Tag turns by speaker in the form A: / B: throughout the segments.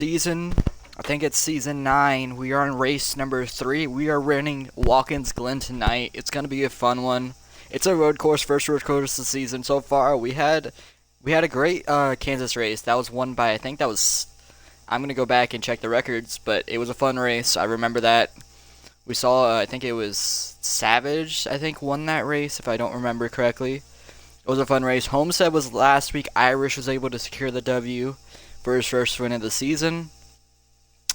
A: Season, I think it's season 9. We are on race number 3. We are running Watkins Glen tonight. It's going to be a fun one. It's a road course, first road course of the season so far. We had a great Kansas race. That was won by, I think that was, I'm going to go back and check the records, but it was a fun race. I remember that. We saw, I think it was Savage, I think, won that race, if I don't remember correctly. It was a fun race. Homestead was last week. Irish was able to secure the W for his first win of the season.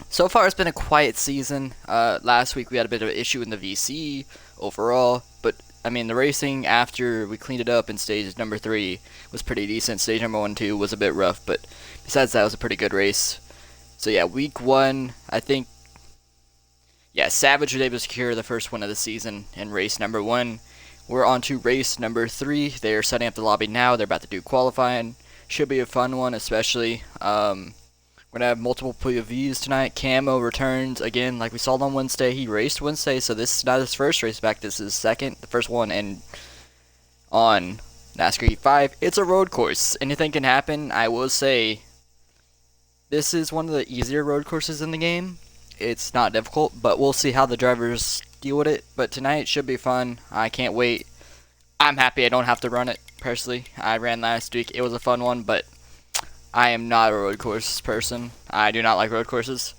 A: So far, it's been a quiet season. Last week, we had a bit of an issue in the VC overall, but I mean, the racing after we cleaned it up in stage number 3 was pretty decent. Stage number 1 and 2 was a bit rough, but besides that, it was a pretty good race. So yeah, week 1, I think, yeah, Savage was able to secure the first win of the season in race number 1. We're on to race number 3. They are setting up the lobby now. They're about to do qualifying. Should be a fun one, especially. We're going to have multiple POVs tonight. Camo returns again like we saw on Wednesday. He raced Wednesday, so this is not his first race back. This is second, the first one, and on NASCAR E5. It's a road course. Anything can happen. I will say this is one of the easier road courses in the game. It's not difficult, but we'll see how the drivers deal with it. But tonight should be fun. I can't wait. I'm happy I don't have to run it, personally. I ran last week. It was a fun one, but I am not a road course person. I do not like road courses.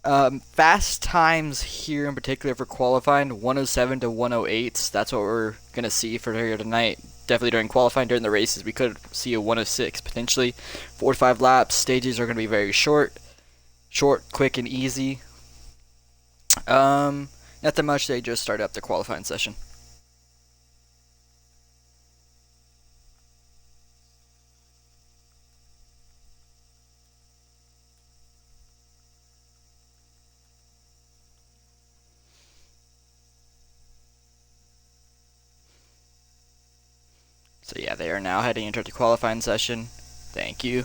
A: Fast times here in particular for qualifying, 107 to 108. That's what we're going to see for here tonight. Definitely during qualifying, during the races, we could see a 106 potentially. 4 to 5 laps. Stages are going to be very short. Short, quick, and easy. Nothing much. They just started up the qualifying session. So yeah, they are now heading into the qualifying session. Thank you.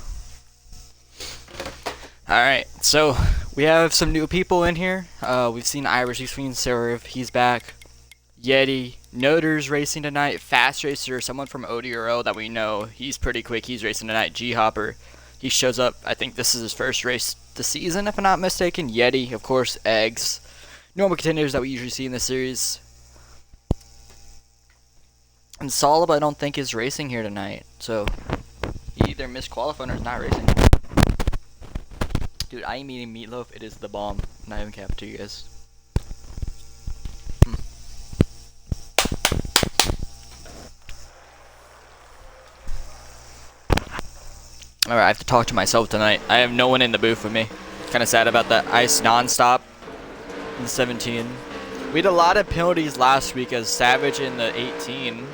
A: Alright, so we have some new people in here. We've seen Irish, we've seen Serve, he's back. Yeti, Noter's racing tonight. Fast Racer, someone from ODRO that we know. He's pretty quick, he's racing tonight. G-Hopper, he shows up. I think this is his first race this season, if I'm not mistaken. Yeti, of course, Eggs. Normal contenders that we usually see in the series. And Solib, I don't think, is racing here tonight. So, he either missed qualifying or is not racing. Dude, I am eating meatloaf. It is the bomb. Not even cap to you guys. Alright, I have to talk to myself tonight. I have no one in the booth with me. Kind of sad about that. Ice nonstop in the 17. We had a lot of penalties last week as Savage in the 18.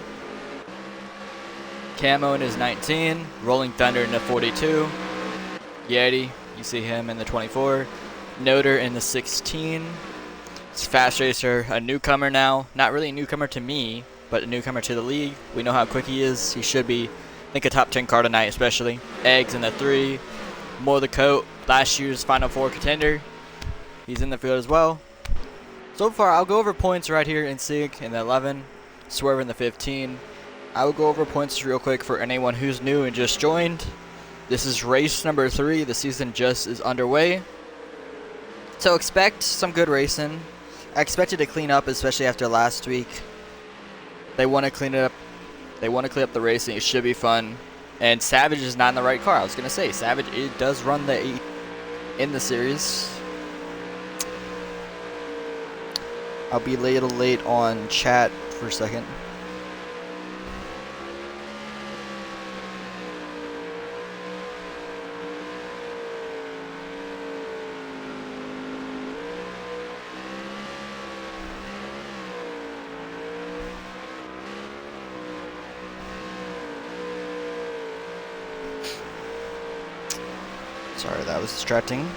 A: Camo in his 19. Rolling Thunder in the 42. Yeti, you see him in the 24. Noter in the 16. It's Fast Racer, a newcomer now. Not really a newcomer to me, but a newcomer to the league. We know how quick he is. He should be, I think, a top 10 car tonight, especially. Eggs in the 3. More the coat, last year's Final 4 contender. He's in the field as well. So far, I'll go over points right here in SIG in the 11. Swerve in the 15. I will go over points real quick for anyone who's new and just joined. This is race number 3. The season just is underway. So expect some good racing. I expected to clean up, especially after last week. They want to clean it up. They want to clean up the racing. It should be fun. And Savage is not in the right car. I was going to say, Savage, it does run the 8 in the series. I'll be a little late on chat for a second. Sorry, that was distracting.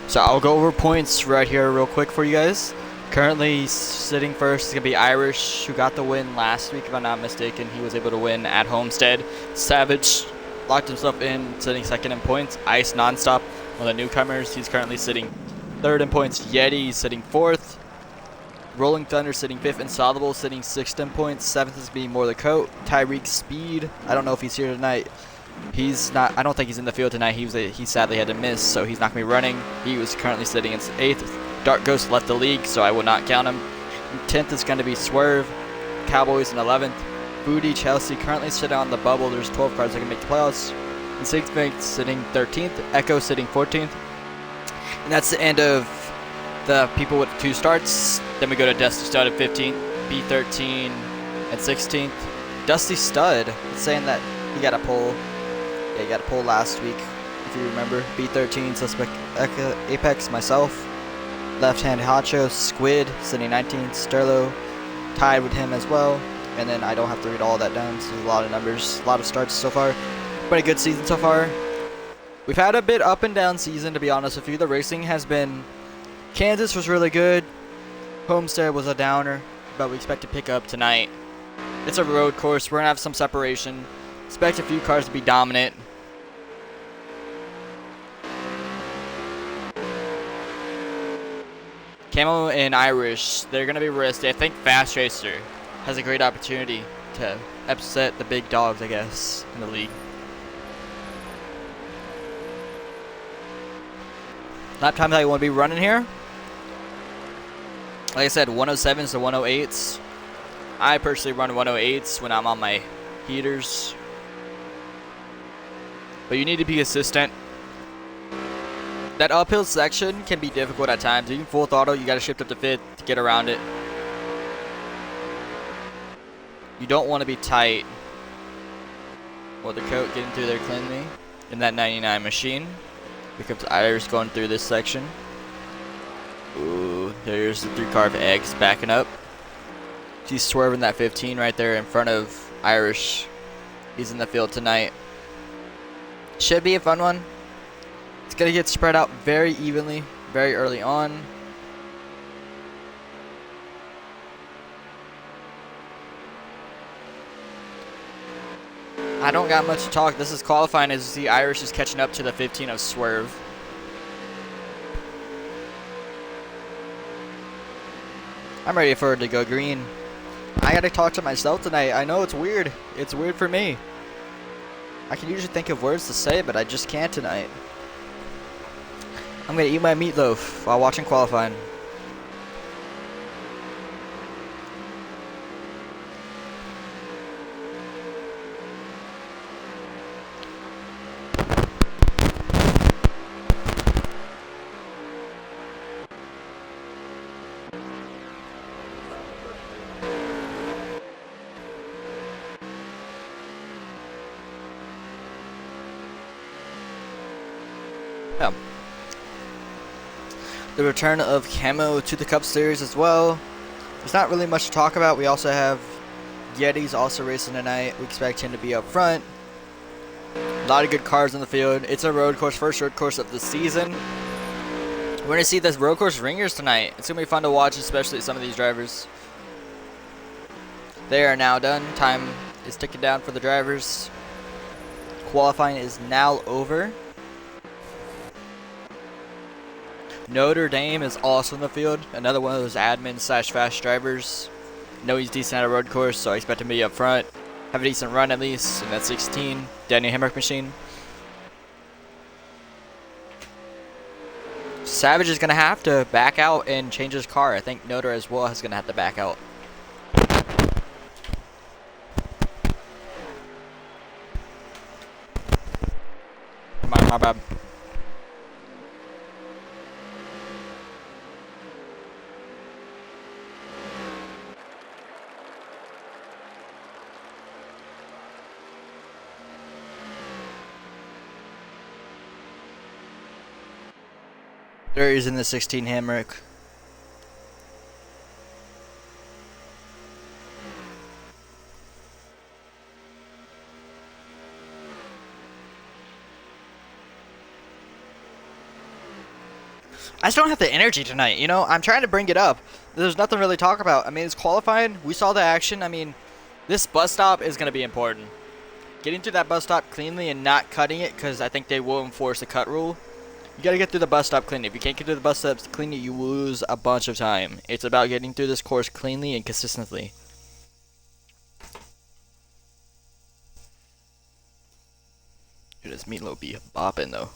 A: So I'll go over points right here real quick for you guys. Currently sitting first is going to be Irish, who got the win last week, if I'm not mistaken. He was able to win at Homestead. Savage locked himself in, sitting second in points. Ice Nonstop, one of the newcomers. He's currently sitting third in points. Yeti sitting fourth. Rolling Thunder sitting fifth. Insoluble sitting sixth in points. Seventh is being More the Coat. Tyreek Speed, I don't know if he's here tonight. He's not. I don't think he's in the field tonight. He sadly had to miss, so he's not gonna be running. He was currently sitting in 8th. Dark Ghost left the league, so I will not count him. 10th is gonna be Swerve, Cowboys in 11th. Booty, Chelsea currently sitting on the bubble. There's 12 cars that can make the playoffs. And 6th Bank sitting 13th. Echo sitting 14th. And that's the end of the people with 2 starts. Then we go to Dusty Stud at 15th, B13 at 16th. Dusty Stud is saying that he got a pole. Yeah, he got a pole last week, if you remember. B13, Suspect Apex, myself. Left-hand Hacho, Squid, sitting 19th. Sterlo tied with him as well. And then I don't have to read all that down. So there's a lot of numbers, a lot of starts so far. But a good season so far. We've had a bit up and down season, to be honest with you. The racing has been... Kansas was really good. Homestead was a downer, but we expect to pick up tonight. It's a road course. We're going to have some separation. Expect a few cars to be dominant. Camo and Irish, they're going to be risky. I think Fast Racer has a great opportunity to upset the big dogs, I guess, in the league. Lap time that you want to be running here. Like I said, 107s to 108s. I personally run 108s when I'm on my heaters. But you need to be consistent. That uphill section can be difficult at times. Even full throttle, you got to shift up to 5th to get around it. You don't want to be tight. Well, the coat getting through there cleanly in that 99 machine. Here comes Iris going through this section. Ooh, there's the 3-car of Eggs backing up. She's swerving that 15 right there in front of Irish. He's in the field tonight. Should be a fun one. It's going to get spread out very evenly, very early on. I don't got much to talk. This is qualifying as the Irish is catching up to the 15 of Swerve. I'm ready for it to go green. I gotta talk to myself tonight. I know it's weird. It's weird for me. I can usually think of words to say, but I just can't tonight. I'm gonna eat my meatloaf while watching qualifying. Yeah. The return of Camo to the Cup Series as well. There's not really much to talk about. We also have Yeti's also racing tonight. We expect him to be up front. A lot of good cars in the field. It's a road course, first road course of the season. We're going to see this road course ringers tonight. It's going to be fun to watch, especially some of these drivers. They are now done. Time is ticking down for the drivers. Qualifying is now over. Notre Dame is also in the field. Another one of those admin / fast drivers. Know he's decent at a road course, so I expect him to be up front. Have a decent run at least in that 16 Daniel Hemrick machine. Savage is going to have to back out and change his car. I think Notre as well is going to have to back out. My bad. There he is in the 16 Hamrick. I just don't have the energy tonight, you know? I'm trying to bring it up. There's nothing really to talk about. I mean, it's qualifying. We saw the action. I mean, this bus stop is going to be important. Getting through that bus stop cleanly and not cutting it, because I think they will enforce the cut rule. You got to get through the bus stop cleanly. If you can't get through the bus stops cleanly, you lose a bunch of time. It's about getting through this course cleanly and consistently. This meatloaf be bopping though.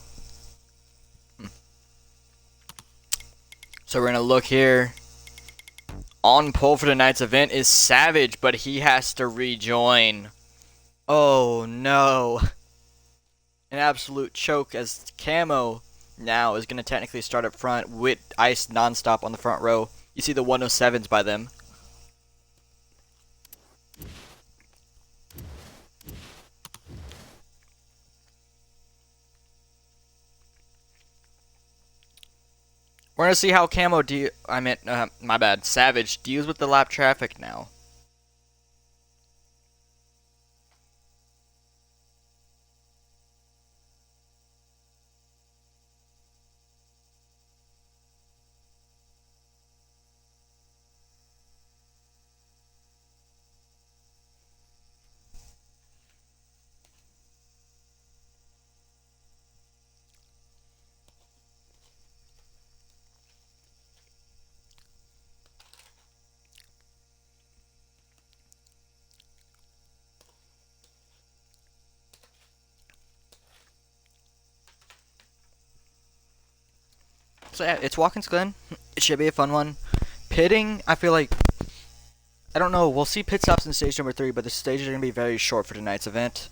A: So we're gonna look here. On pole for tonight's event is Savage, but he has to rejoin. Oh no. An absolute choke as Camo now is gonna technically start up front with Ice nonstop on the front row. You see the 107s by them. We're going to see how Camo my bad, Savage deals with the lap traffic now. So yeah, it's Watkins Glen. It should be a fun one. Pitting, I feel like, I don't know, we'll see pit stops in stage number 3, but the stages are going to be very short for tonight's event.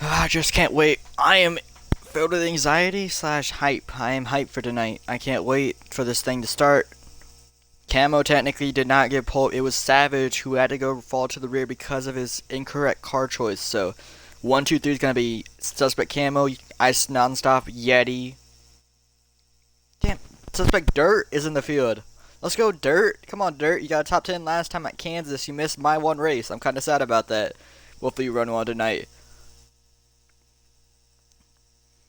A: I just can't wait. I am filled with anxiety / hype. I am hyped for tonight. I can't wait for this thing to start. Camo technically did not get pulled. It was Savage who had to go fall to the rear because of his incorrect car choice. So 1, 2, 3 is going to be Suspect Camo, Ice Nonstop, Yeti. Damn, Suspect Dirt is in the field. Let's go, Dirt. Come on, Dirt. You got a top 10 last time at Kansas. You missed my one race. I'm kind of sad about that. Hopefully you run well tonight.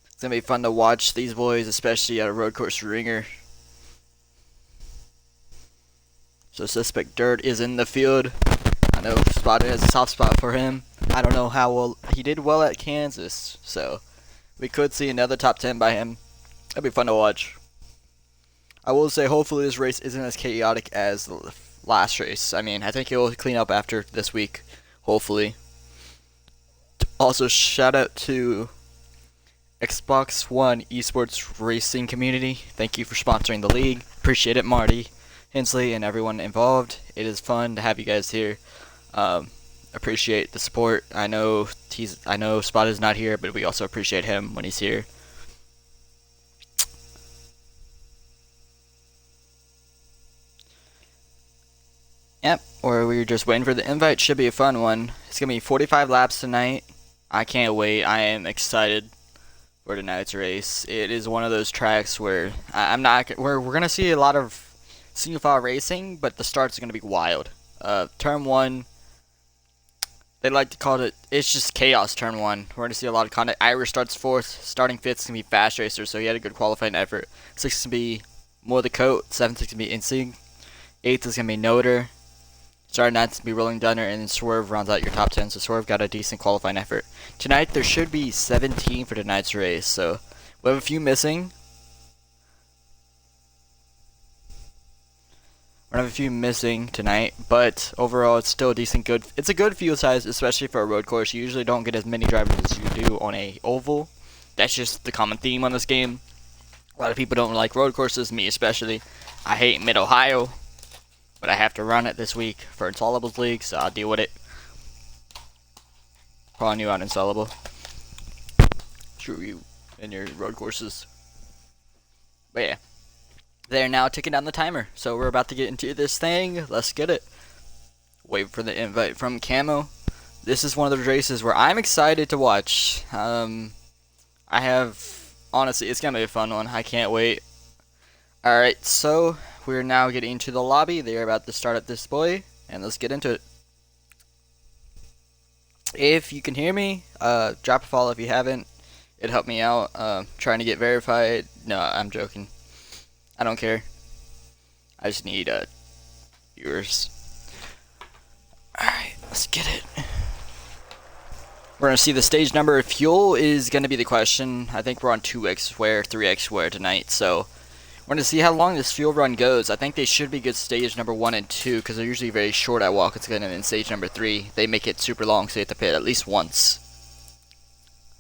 A: It's going to be fun to watch these boys, especially at a road course ringer. So Suspect Dirt is in the field. I know Spotted has a soft spot for him. I don't know how well. He did well at Kansas, so we could see another top 10 by him. It'll be fun to watch. I will say, hopefully this race isn't as chaotic as the last race. I mean, I think he'll clean up after this week, hopefully. Also, shout out to Xbox One esports racing community. Thank you for sponsoring the league. Appreciate it, Marty, Hensley, and everyone involved. It is fun to have you guys here. Appreciate the support. I know Spot is not here, but we also appreciate him when he's here. Yep, or we're just waiting for the invite. Should be a fun one. It's gonna be 45 laps tonight. I can't wait. I am excited for tonight's race. It is one of those tracks where we're gonna see a lot of single file racing, but the starts are gonna be wild. Turn 1, they like to call it's just chaos. Turn 1, we're gonna see a lot of content. Irish starts 4th, starting 5th is gonna be Fast Racer, so he had a good qualifying effort. 6th is gonna be More the Coat, 7th is gonna be Insig, 8th is gonna be Noter, starting 9th is gonna be Rolling Dunner, and then Swerve rounds out your top 10. So Swerve got a decent qualifying effort. Tonight there should be 17 for tonight's race, so we have a few missing. We're gonna have a few missing tonight, but overall it's still a decent good. It's a good field size, especially for a road course. You usually don't get as many drivers as you do on a oval. That's just the common theme on this game. A lot of people don't like road courses, me especially. I hate Mid-Ohio, but I have to run it this week for Installables League, so I'll deal with it. Probably new on Installable. Screw you and your road courses. But yeah. They're now ticking down the timer, so we're about to get into this thing. Let's get it. Wait for the invite from Camo. This is one of those races where I'm excited to watch. Honestly, it's going to be a fun one. I can't wait. Alright, so we're now getting into the lobby. They're about to start up this boy, and let's get into it. If you can hear me, drop a follow if you haven't. It'd help me out. Trying to get verified. No, I'm joking. I don't care. I just need viewers. Alright, let's get it. We're going to see the stage number. Fuel is going to be the question. I think we're on 2x square, 3x square tonight. So we're going to see how long this fuel run goes. I think they should be good stage number 1 and 2 because they're usually very short at Watkins Glen, and then stage number 3 they make it super long, so you have to pit at least once.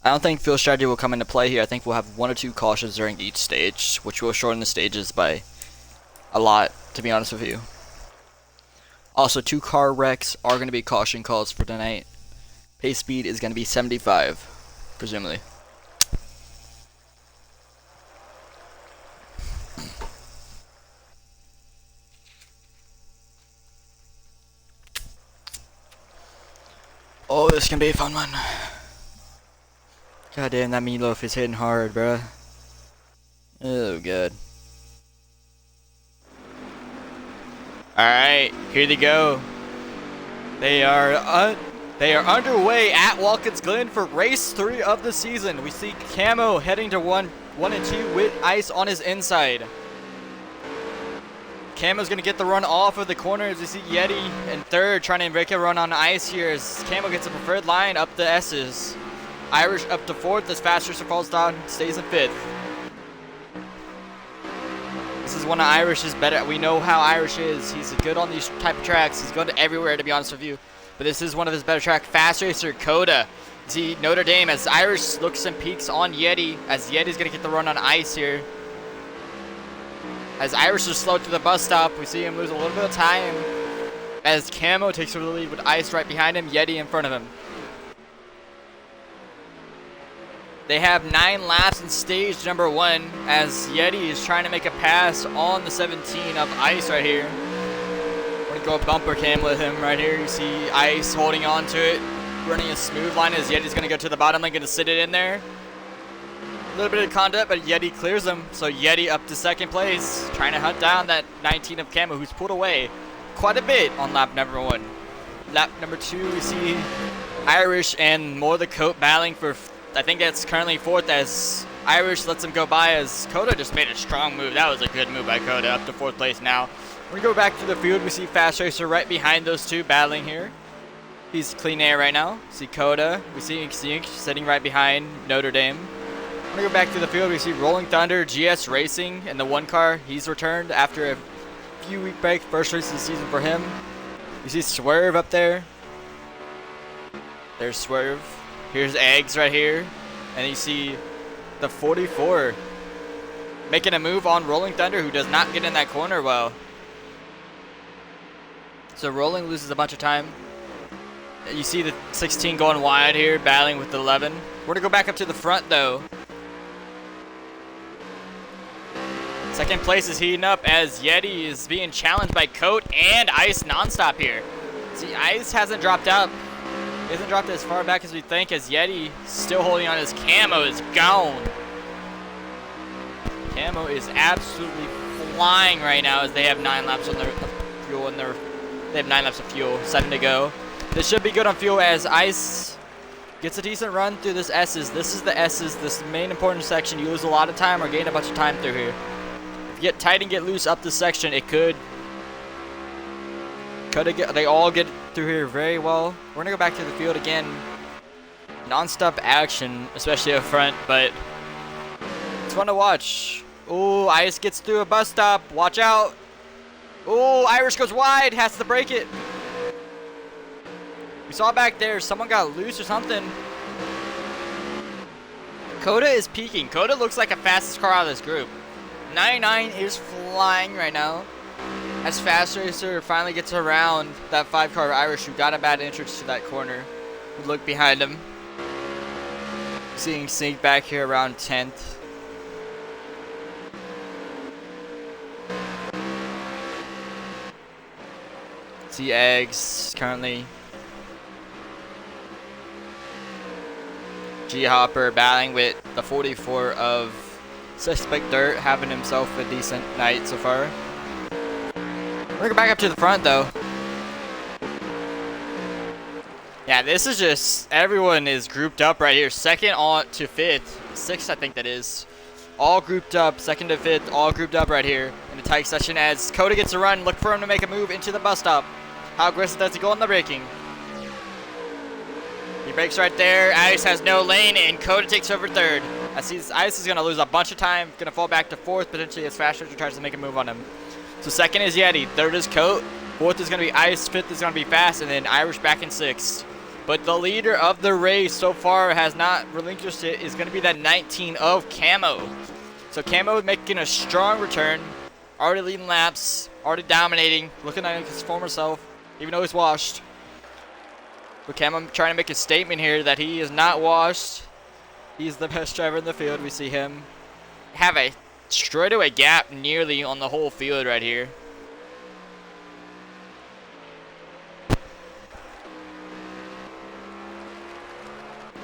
A: I don't think field strategy will come into play here. I think we'll have 1 or 2 cautions during each stage, which will shorten the stages by a lot, to be honest with you. Also, 2 car wrecks are going to be caution calls for tonight. Pace speed is going to be 75, presumably. Oh, this can be a fun one. God damn, that meatloaf is hitting hard, bruh. Oh, good. Alright, here they go. They are underway at Watkins Glen for race 3 of the season. We see Camo heading to 1 and 2 with Ice on his inside. Camo's going to get the run off of the corner as we see Yeti in 3rd trying to make a run on Ice here as Camo gets a preferred line up the S's. Irish up to 4th as Fast Racer falls down, stays in 5th. This is one of Irish's better. We know how Irish is. He's good on these type of tracks. He's good everywhere, to be honest with you. But this is one of his better tracks. Fast Racer Coda. See Notre Dame as Irish looks and peeks on Yeti as Yeti's going to get the run on Ice here. As Irish is slow to the bus stop, we see him lose a little bit of time as Camo takes over the lead with Ice right behind him, Yeti in front of him. They have 9 laps in stage number 1 as Yeti is trying to make a pass on the 17 of Ice right here. We're going to go bumper cam with him right here. You see Ice holding on to it, running a smooth line as Yeti's going to go to the bottom lane, going to sit it in there. A little bit of conduct, but Yeti clears him. So Yeti up to 2nd place, trying to hunt down that 19 of Camo, who's pulled away quite a bit on lap number 1. Lap number 2, we see Irish and more the Coat battling for, I think that's currently 4th as Irish lets him go by as Coda just made a strong move. That was a good move by Coda, up to 4th place now. When we go back to the field, we see Fast Racer right behind those 2 battling here. He's clean air right now. See Coda, we see Ink sitting right behind Notre Dame. When we go back to the field, we see Rolling Thunder, GS Racing, and the 1 car. He's returned after a few week break, first race of the season for him. You see Swerve up there. There's Swerve. Here's Eggs right here. And you see the 44 making a move on Rolling Thunder, who does not get in that corner well. So Rolling loses a bunch of time. You see the 16 going wide here, battling with the 11. We're going to go back up to the front, though. 2nd place is heating up as Yeti is being challenged by Coat and Ice nonstop here. See, Ice hasn't dropped out. He hasn't dropped as far back as we think as Yeti still holding on. His Camo is gone. Camo is absolutely flying right now as they have 9 laps on their fuel and they have 9 laps of fuel, 7 to go. This should be good on fuel as Ice gets a decent run through this S's. This is the S's, this main important section. You lose a lot of time or gain a bunch of time through here. Get tight and get loose up this section, it could they all get through here very well. We're gonna go back to the field again. Non-stop action, especially up front, but it's fun to watch. Ooh, Ice gets through a bus stop. Watch out. Ooh, Irish goes wide, has to break it. We saw back there someone got loose or something. Coda is peaking. Coda looks like the fastest car out of this group. 99 is flying right now as Fast Racer finally gets around that 5-car Irish who got a bad entrance to that corner. We look behind him. Seeing Sync back here around 10th. See Eggs currently. G-Hopper battling with the 44 of Suspect Dirt, having himself a decent night so far. We're gonna go back up to the front though. Yeah, this is just, everyone is grouped up right here. 2nd on to 5th, 6th I think that is. All grouped up, 2nd to 5th, all grouped up right here in a tight session as Coda gets a run. Look for him to make a move into the bus stop. How aggressive does he go on the braking? He brakes right there. Ice has no lane, and Coda takes over 3rd. I see Ice is going to lose a bunch of time. Going to fall back to 4th, potentially as Fast Racer tries to make a move on him. So 2nd is Yeti. 3rd is Coat. 4th is going to be Ice. 5th is going to be Fast, and then Irish back in 6th. But the leader of the race so far has not relinquished it. Is going to be that 19 of Camo. So Camo making a strong return. Already leading laps. Already dominating. Looking like his former self. Even though he's washed. But Camo trying to make a statement here that he is not washed. He's the best driver in the field. We see him have a straightaway gap nearly on the whole field right here.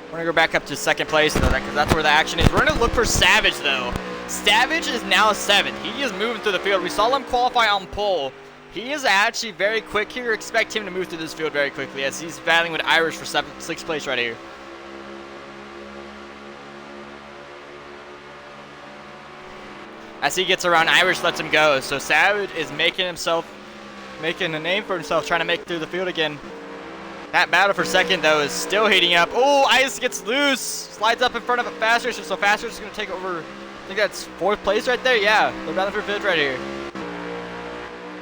A: We're going to go back up to second place, though, because that's where the action is. We're going to look for Savage, though. Savage is now 7th. He is moving through the field. We saw him qualify on pole. He is actually very quick here. Expect him to move through this field very quickly as he's battling with Irish for 6th place right here. As he gets around, Irish lets him go. So Savage is making a name for himself, trying to make it through the field again. That battle for second, though, is still heating up. Oh, Ice gets loose. Slides up in front of a Fast Racer. So Fast Racer is going to take over, I think that's 4th place right there. Yeah, they're battling for 5th right here.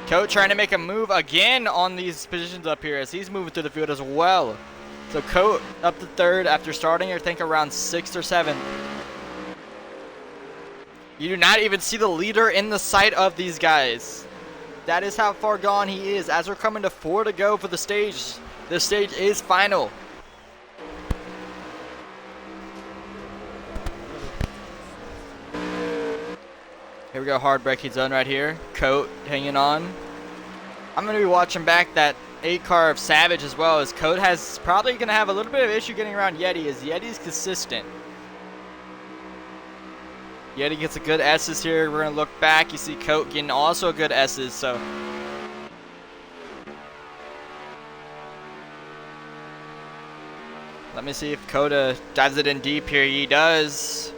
A: Coat trying to make a move again on these positions up here as he's moving through the field as well. So Coat up to 3rd after starting, I think, around 6th or 7th. You do not even see the leader in the sight of these guys. That is how far gone he is. As we're coming to 4 to go for the stage. This stage is final. Here we go, hard braking zone right here. Coat hanging on. I'm going to be watching back that 8 car of Savage as well, as Coat has probably going to have a little bit of issue getting around Yeti, as Yeti's consistent. Yeti gets a good S's here. We're going to look back. You see Coat getting also good S's, so. Let me see if Coda dives it in deep here. He does.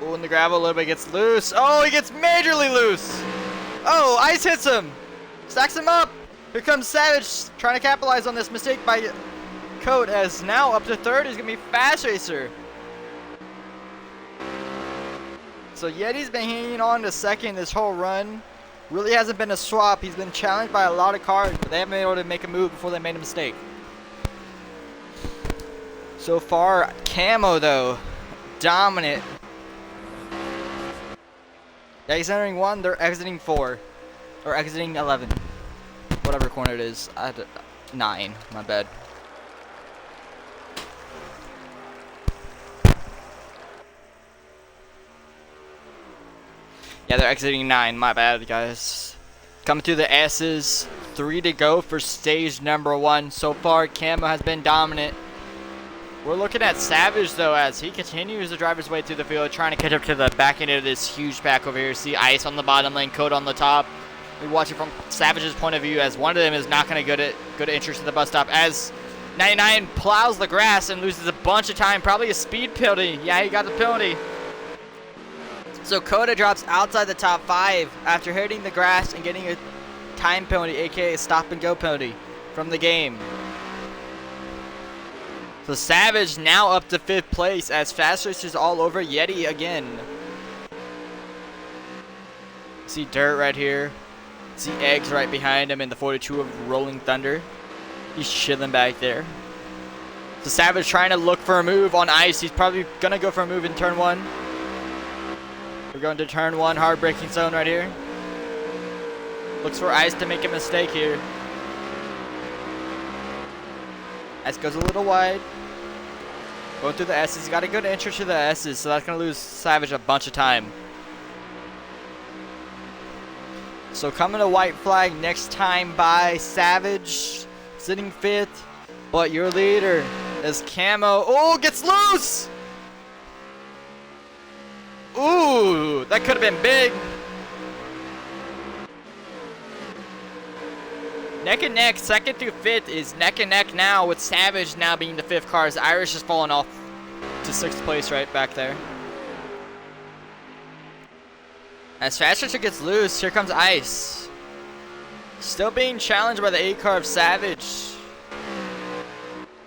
A: Oh, in the gravel a little bit, gets loose. Oh, he gets majorly loose. Oh, Ice hits him. Stacks him up. Here comes Savage trying to capitalize on this mistake by Coat, as now up to 3rd is going to be Fast Racer. So Yeti's been hanging on to 2nd this whole run. Really hasn't been a swap. He's been challenged by a lot of cars, but they haven't been able to make a move before they made a mistake. So far, Camo, though, dominant. Yeah, he's entering 1. They're exiting 4. Or exiting 11. Whatever corner it is. 9. My bad. Yeah, they're exiting 9. My bad, guys. Coming through the S's. 3 to go for stage number 1. So far, Camo has been dominant. We're looking at Savage, though, as he continues to drive his way through the field, trying to catch up to the back end of this huge pack over here. See Ice on the bottom lane, Coat on the top. We watch it from Savage's point of view, as one of them is not going to get good entrance to the bus stop, as 99 plows the grass and loses a bunch of time, probably a speed penalty. Yeah, he got the penalty. So Coda drops outside the top 5 after hitting the grass and getting a time penalty, aka a stop and go penalty from the game. So Savage now up to 5th place as Fast Racers all over Yeti again. See Dirt right here. See Eggs right behind him in the 42 of Rolling Thunder. He's chilling back there. So Savage trying to look for a move on Ice. He's probably going to go for a move in turn 1. We're going to turn 1, hard braking zone right here. Looks for Ice to make a mistake here. Ice goes a little wide. Going through the S's. He's got a good entry to the S's, so that's going to lose Savage a bunch of time. So coming to white flag next time by Savage. Sitting 5th. But your leader is Camo. Oh, gets loose! Ooh, that could have been big. Neck and neck, 2nd through 5th is neck and neck now, with Savage now being the 5th car. As Irish is falling off to 6th place right back there. As Fast Racer gets loose, here comes Ice. Still being challenged by the 8 car of Savage.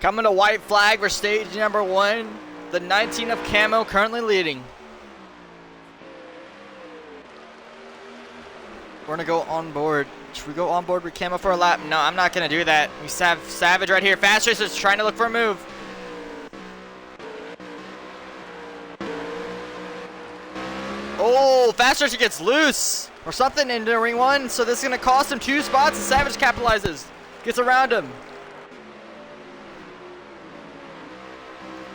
A: Coming to white flag for stage number 1. The 19 of Camo currently leading. We're gonna go on board. Should we go on board with Camo for a lap? No, I'm not gonna do that. We have Savage right here. Fast Racer's trying to look for a move. Oh, Fast Racer gets loose or something into ring one. So this is gonna cost him 2 spots, and Savage capitalizes. Gets around him.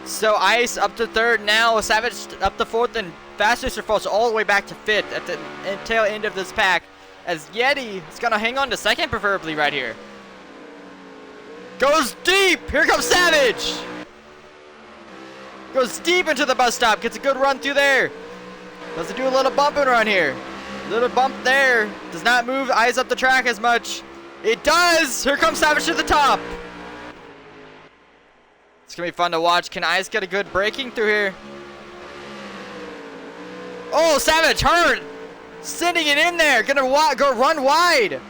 A: So Ice up to 3rd now. Savage up to 4th, and Fast Racer falls all the way back to 5th at the tail end of this pack. As Yeti is going to hang on to 2nd, preferably right here. Goes deep. Here comes Savage. Goes deep into the bus stop. Gets a good run through there. Does it do a little bump and run here? Little bump there. Does not move Ice up the track as much. It does. Here comes Savage to the top. It's going to be fun to watch. Can Ice get a good braking through here? Oh, Savage hard. Sending it in there. Gonna go run wide.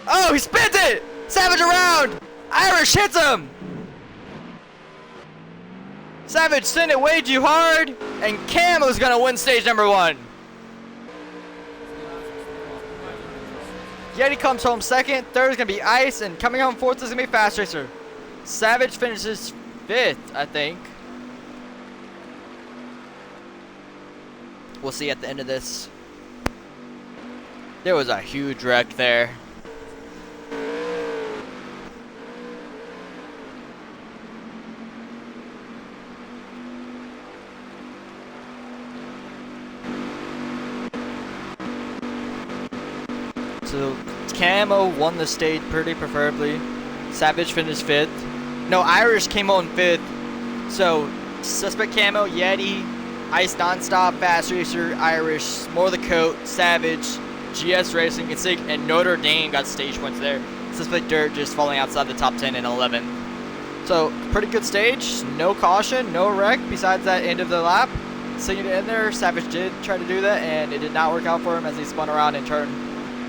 A: Oh, he spins it. Savage around. Irish hits him. Savage sent it way too hard. And Camo's gonna win stage number 1. Yeti comes home 2nd. 3rd is gonna be Ice. And coming home 4th is gonna be Fast Racer. Savage finishes 5th, I think. We'll see at the end of this. There was a huge wreck there. So Camo won the stage pretty preferably. Savage finished 5th. No, Irish came on 5th. So Suspect Camo, Yeti, Ice Nonstop, Fast Racer, Irish, More the Coat, Savage, GS Racing, and Notre Dame got stage points there. Suspect Dirt just falling outside the top 10 and 11. So, pretty good stage. No caution, no wreck besides that end of the lap. Singing it in there, Savage did try to do that, and it did not work out for him as he spun around and turned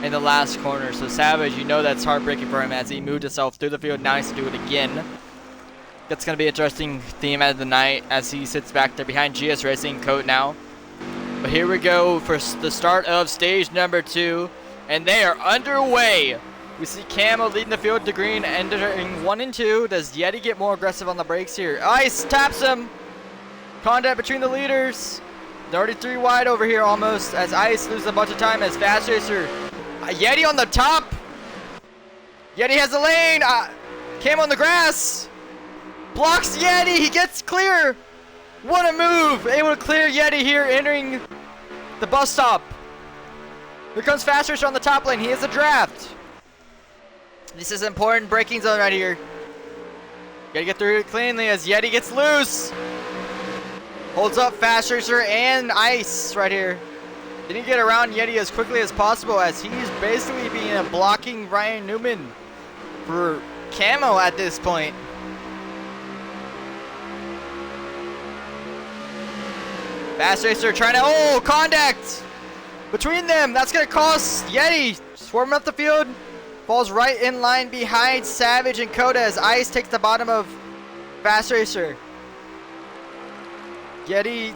A: in the last corner. So, Savage, you know that's heartbreaking for him as he moved himself through the field. Now he has to do it again. That's going to be an interesting theme of the night as he sits back there behind GS Racing Coat now. But here we go for the start of stage number 2, and they are underway. We see Camo leading the field to green, entering 1 and 2. Does Yeti get more aggressive on the brakes here? Ice taps him. Contact between the leaders. They're already 3 wide over here almost as Ice loses a bunch of time as Fast Racer. Yeti on the top. Yeti has the lane. Camo on the grass. Blocks Yeti. He gets clear. What a move. Able to clear Yeti here entering the bus stop. Here comes Fast Racer on the top lane. He is a draft. This is important braking zone right here. Gotta get through it cleanly as Yeti gets loose. Holds up Fast Racer and Ice right here. Didn't get around Yeti as quickly as possible as he's basically being blocking Ryan Newman for Camo at this point. Fast Racer trying to, contact between them. That's going to cost Yeti. Swarming up the field. Falls right in line behind Savage and Coda as Ice takes the bottom of Fast Racer. Yeti,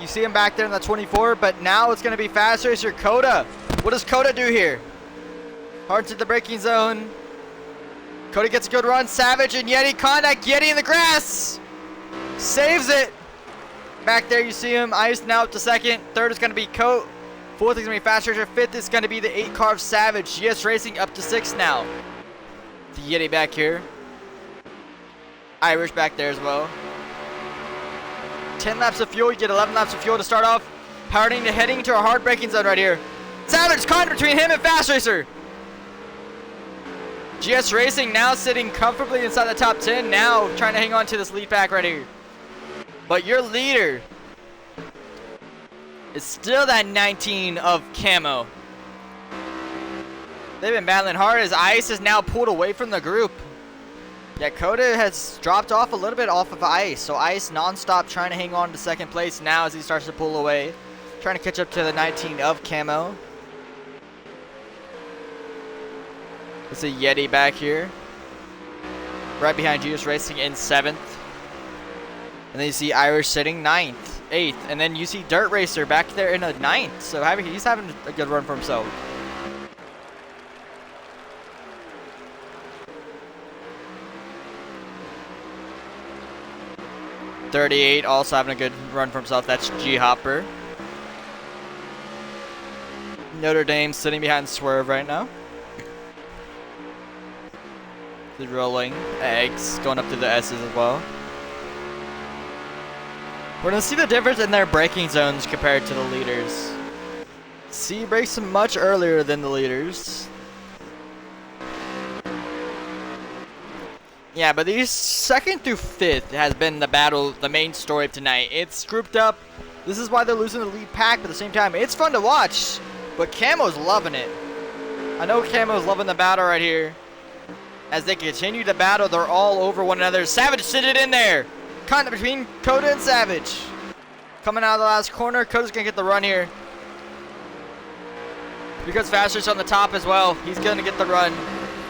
A: you see him back there in the 24, but now it's going to be Fast Racer. Coda. What does Coda do here? Hard to the braking zone. Coda gets a good run. Savage and Yeti contact. Yeti in the grass. Saves it. Back there you see him. Ice now up to 2nd. 3rd is going to be Coat. 4th is going to be Fast Racer. 5th is going to be the 8 car of Savage. GS Racing up to 6th now. The Yeti back here. Irish back there as well. 10 laps of fuel. You get 11 laps of fuel to start off. Heading to a hard braking zone right here. Savage caught between him and Fast Racer. GS Racing now sitting comfortably inside the top 10. Now trying to hang on to this lead pack right here. But your leader is still that 19 of Camo. They've been battling hard as Ice is now pulled away from the group. Yeah, Coda has dropped off a little bit off of Ice. So Ice nonstop trying to hang on to 2nd place now as he starts to pull away. Trying to catch up to the 19 of Camo. It's a Yeti back here. Right behind GS Racing in 7th. And then you see Irish sitting 9th, 8th. And then you see Dirt Racer back there in a 9th. So he's having a good run for himself. 38 also having a good run for himself. That's G Hopper. Notre Dame sitting behind Swerve right now. The rolling eggs going up to the S's as well. We're going to see the difference in their braking zones compared to the leaders. C brakes much earlier than the leaders. Yeah, but these 2nd through 5th has been the battle, the main story of tonight. It's grouped up. This is why they're losing the lead pack, but at the same time, it's fun to watch. But Camo's loving it. I know Camo's loving the battle right here. As they continue to battle, they're all over one another. Savage sitting in there. Kind of between Coda and Savage. Coming out of the last corner, Coda's going to get the run here. Because Faster's on the top as well. He's going to get the run.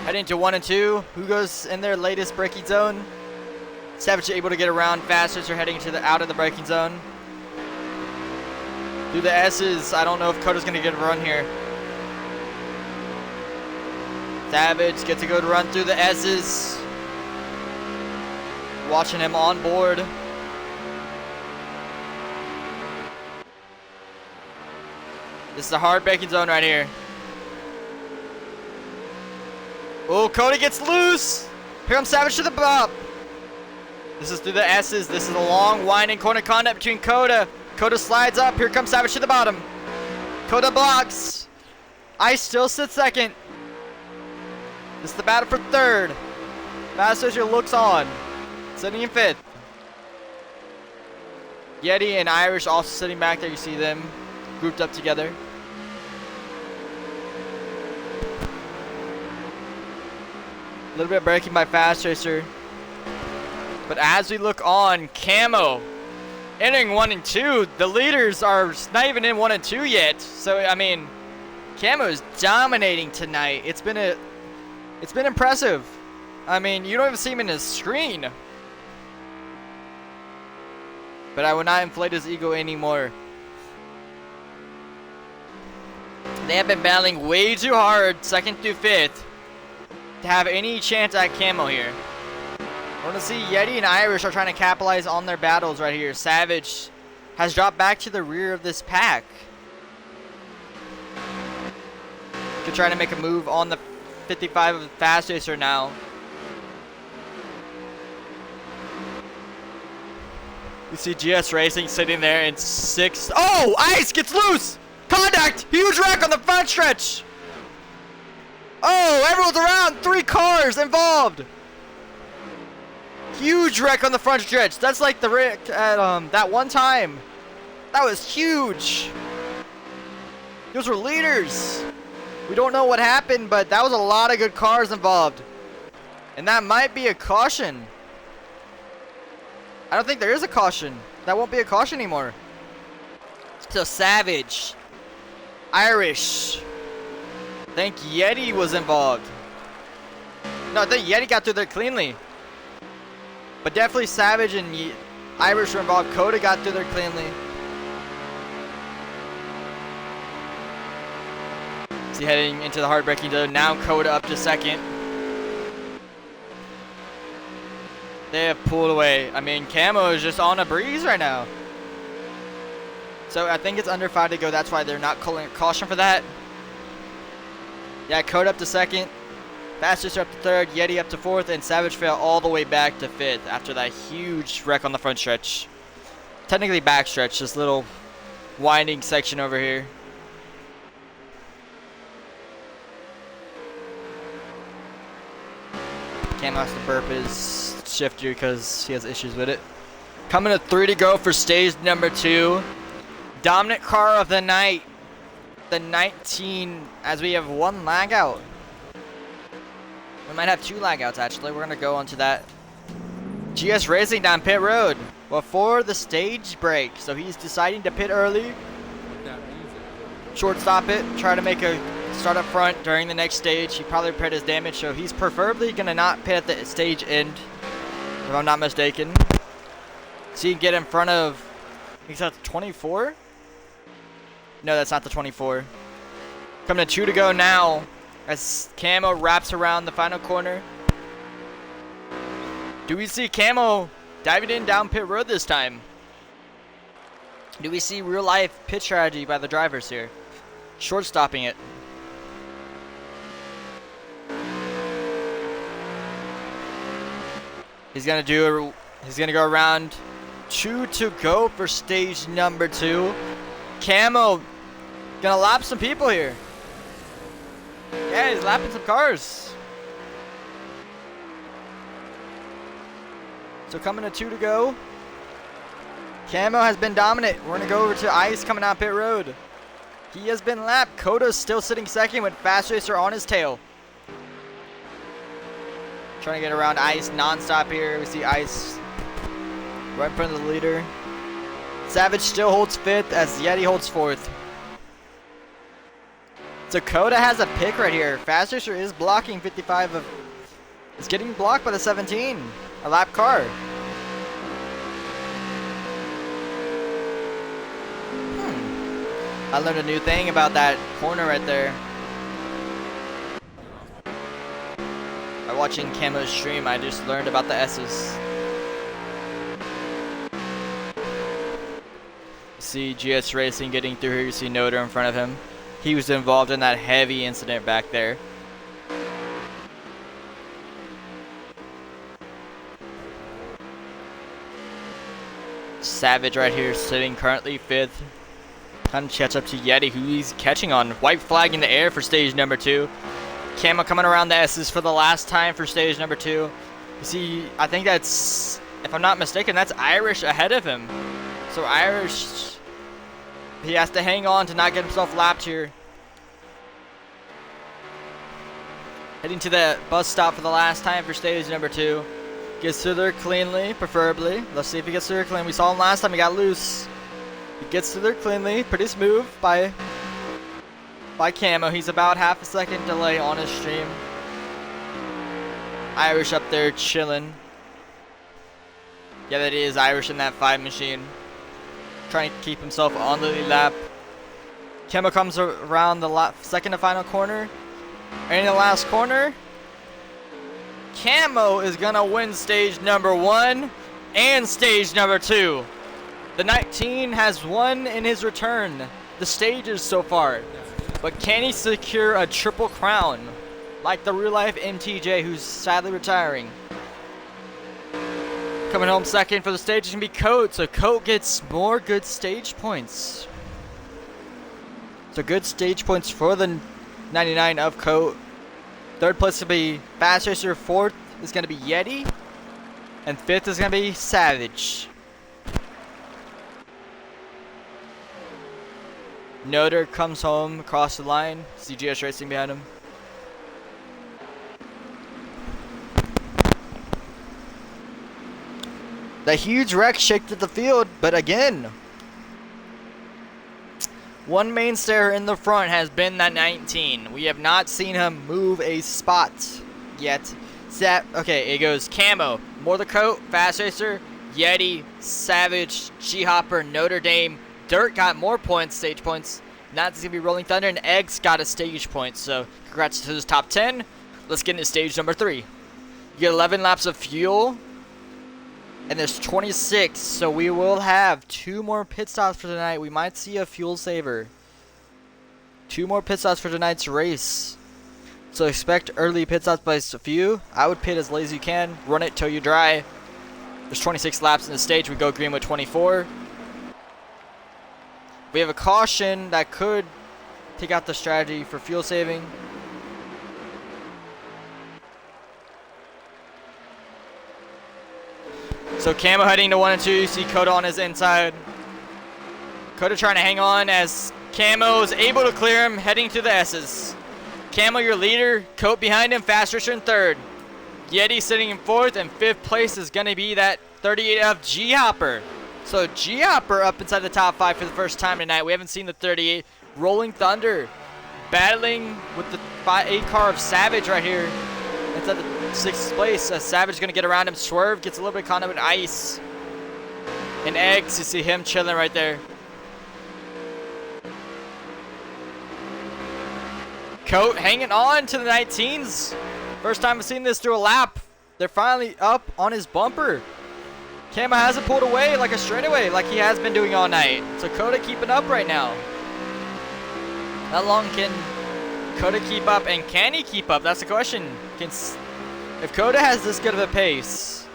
A: Heading to 1 and 2. Who goes in their latest braking zone? Savage able to get around. Fasters are heading to the out of the braking zone. Through the S's, I don't know if Coda's going to get a run here. Savage gets a good run through the S's. Watching him on board. This is a hard braking zone right here. Oh, Coda gets loose. Here comes Savage to the bop. This is through the S's. This is a long, winding corner contact between Coda. Coda slides up. Here comes Savage to the bottom. Coda blocks. Ice still sits 2nd. This is the battle for 3rd. Fasters looks on. Sitting in 5th. Yeti and Irish also sitting back there. You see them grouped up together. A little bit of braking by Fast Racer. But as we look on, Camo entering 1 and 2. The leaders are not even in 1 and 2 yet. So, I mean, Camo is dominating tonight. It's been impressive. I mean, you don't even see him in his screen. But I would not inflate his ego anymore. They have been battling way too hard, 2nd through 5th, to have any chance at Camo here. We're going to see Yeti and Irish are trying to capitalize on their battles right here. Savage has dropped back to the rear of this pack. Could try to make a move on the 55 of Fast Racer now. You see GS Racing sitting there in 6th. Oh, Ice gets loose. Contact. Huge wreck on the front stretch. Oh, everyone's around. 3 cars involved. Huge wreck on the front stretch. That's like the wreck at that one time. That was huge. Those were leaders. We don't know what happened, but that was a lot of good cars involved. And that might be a caution. I don't think there is a caution. That won't be a caution anymore. So Savage, Irish. I think Yeti was involved. No, I think Yeti got through there cleanly. But definitely Savage and Irish were involved. Coda got through there cleanly. See, heading into the hard braking zone. Now Coda up to 2nd. They have pulled away. I mean, Camo is just on a breeze right now. So I think it's under 5 to go. That's why they're not calling a caution for that. Yeah, Coda up to 2nd. Fastest up to 3rd. Yeti up to 4th. And Savage fell all the way back to 5th after that huge wreck on the front stretch. Technically back stretch. This little winding section over here. Cam has to burp his shifter because he has issues with it. Coming to 3 to go for stage number 2. Dominant car of the night. The 19, as we have 1 lag out. We might have 2 lag outs actually. We're going to go onto that. GS Racing down pit road before the stage break. So he's deciding to pit early. Shortstop it. Try to make a start up front during the next stage. He probably repaired his damage, so he's preferably going to not pit at the stage end, if I'm not mistaken. So you can get in front of, I think that's 24? No, that's not the 24. Coming to 2 to go now as Camo wraps around the final corner. Do we see Camo Diving in down pit road this time. Do we see real life pit strategy by the drivers here? Short stopping it. He's gonna go around 2 to go for stage number 2. Camo gonna lap some people here. Yeah, he's lapping some cars. So coming to 2 to go. Camo has been dominant. We're gonna go over to Ice coming out pit road. He has been lapped. Koda's still sitting second with Fast Racer on his tail. Trying to get around Ice non-stop here. We see Ice right in front of the leader. Savage still holds 5th as Yeti holds 4th. So Koda has a pick right here. Fast Racer is blocking 55 of... It's getting blocked by the 17. A lap car. I learned a new thing about that corner right there. By watching Camo's stream, I just learned about the S's. See GS Racing getting through here. You see Noda in front of him. He was involved in that heavy incident back there. Savage right here sitting currently 5th. Time to catch up to Yeti, who he's catching on. White flag in the air for stage number 2. Camo coming around the S's for the last time for stage number 2. You see, I think that's, if I'm not mistaken, that's Irish ahead of him. So Irish, he has to hang on to not get himself lapped here. Heading to the bus stop for the last time for stage number 2. Gets through there cleanly, preferably. Let's see if he gets through there clean. We saw him last time, he got loose. He gets through there cleanly. Pretty smooth by Camo. He's about half a second delay on his stream. Irish up there chilling. Yeah, that is Irish in that 5 machine. Trying to keep himself on the lead lap. Camo comes around the second to final corner. And in the last corner, Camo is gonna win stage number 1 and stage number 2. The 19 has won in his return the stages so far, but can he secure a triple crown like the real life MTJ, who's sadly retiring? Coming home second for the stage is gonna be Coat, so Coat gets more good stage points. So good stage points for the 99 of Coat. Third place will be Fast Racer. 4th is gonna be Yeti, and 5th is gonna be Savage. Noder comes home across the line. CGS Racing behind him. The huge wreck shaked the field, but again, one mainstay in the front has been that 19. We have not seen him move a spot yet. Okay, it goes Camo, More the Coat, Fast Racer, Yeti, Savage, G-Hopper, Notre Dame. Dirt got more points, stage points. Now it's going to be Rolling Thunder, and Eggs got a stage point. So congrats to his top 10. Let's get into stage number 3. You get 11 laps of fuel, and there's 26. So we will have 2 more pit stops for tonight. We might see a fuel saver. 2 more pit stops for tonight's race. So expect early pit stops by a few. I would pit as late as you can. Run it till you dry. There's 26 laps in the stage. We go green with 24. We have a caution that could take out the strategy for fuel saving. So Camo heading to 1 and 2. You see Coda on his inside. Coda trying to hang on as Camo is able to clear him, heading to the S's. Camo your leader, Coat behind him, Fast Racer in 3rd. Yeti sitting in 4th, and 5th place is going to be that 38 of G-Hopper. So G-Hopper up inside the top 5 for the first time tonight. We haven't seen the 38. Rolling Thunder battling with the 8 car of Savage right here. It's at the 6th place. Savage is going to get around him. Swerve gets a little bit caught up in ice. And Eggs, you see him chilling right there. Coat hanging on to the 19s. First time I've seen this through a lap. They're finally up on his bumper. Camo hasn't pulled away like a straightaway like he has been doing all night. So Coda keeping up right now. How long can Coda keep up, and can he keep up? That's the question. If Coda has this good of a pace,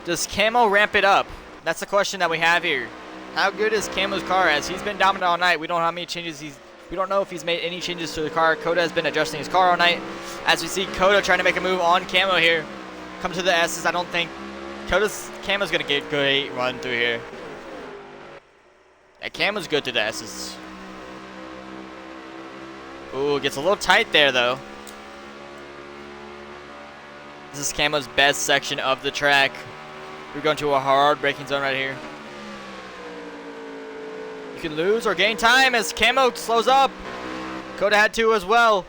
A: does Camo ramp it up? That's the question that we have here. How good is Camo's car? As he's been dominant all night, we don't know how many changes we don't know if he's made any changes to the car. Coda has been adjusting his car all night. As we see Coda trying to make a move on Camo here. Come to the S's. I don't think Camo's gonna get a good run through here. Yeah, Camo's good through the S's. Ooh, gets a little tight there though. This is Camo's best section of the track. We're going to a hard braking zone right here. You can lose or gain time as Camo slows up. Coda had to as well.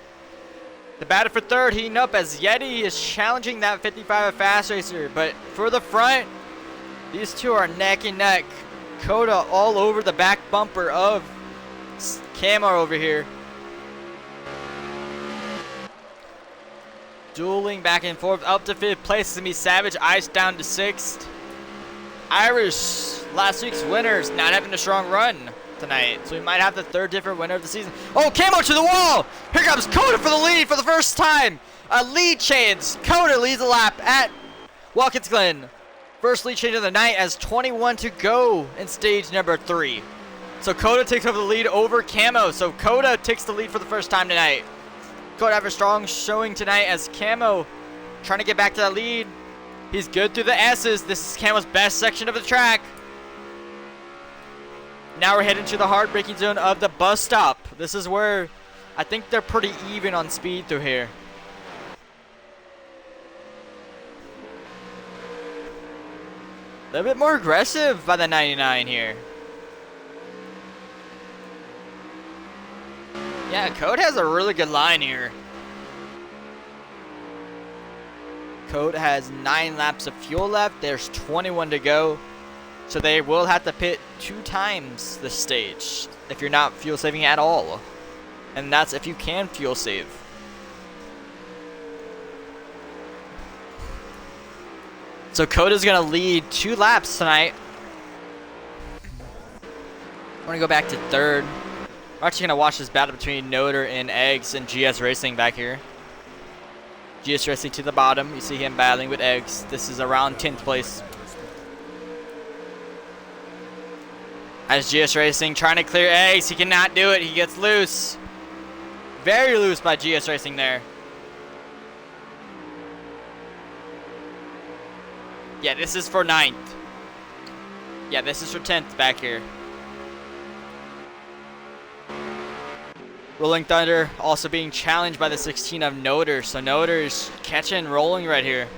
A: The battle for third heating up as Yeti is challenging that 55 Fast Racer. But for the front, these two are neck and neck. Coda all over the back bumper of Camo over here. Dueling back and forth up to 5th place. It's going to be Savage Ice down to 6th. Irish, last week's winners, not having a strong run tonight. So we might have the 3rd different winner of the season. Oh, Camo to the wall! Here comes Coda for the lead for the first time. A lead change. Coda leads the lap at Watkins Glen. First lead change of the night as 21 to go in stage number 3. So Coda takes over the lead over Camo. So Coda takes the lead for the first time tonight. Coda have a strong showing tonight as Camo trying to get back to that lead. He's good through the S's. This is Camo's best section of the track. Now we're heading to the hard braking zone of the bus stop. This is where I think they're pretty even on speed through here. A little bit more aggressive by the 99 here. Yeah, Code has a really good line here. Code has 9 laps of fuel left. There's 21 to go. So they will have to pit 2 times this stage if you're not fuel saving at all. And that's if you can fuel save. So Coda's going to lead 2 laps tonight. I'm going to go back to 3rd. We're actually going to watch this battle between Noder and Eggs and GS Racing back here. GS Racing to the bottom. You see him battling with Eggs. This is around 10th place. As GS Racing trying to clear Eggs. He cannot do it. He gets loose. Very loose by GS Racing there. Yeah, this is for 9th. Yeah, this is for 10th back here. Rolling Thunder also being challenged by the 16 of Noder. So Noder is catching rolling right here.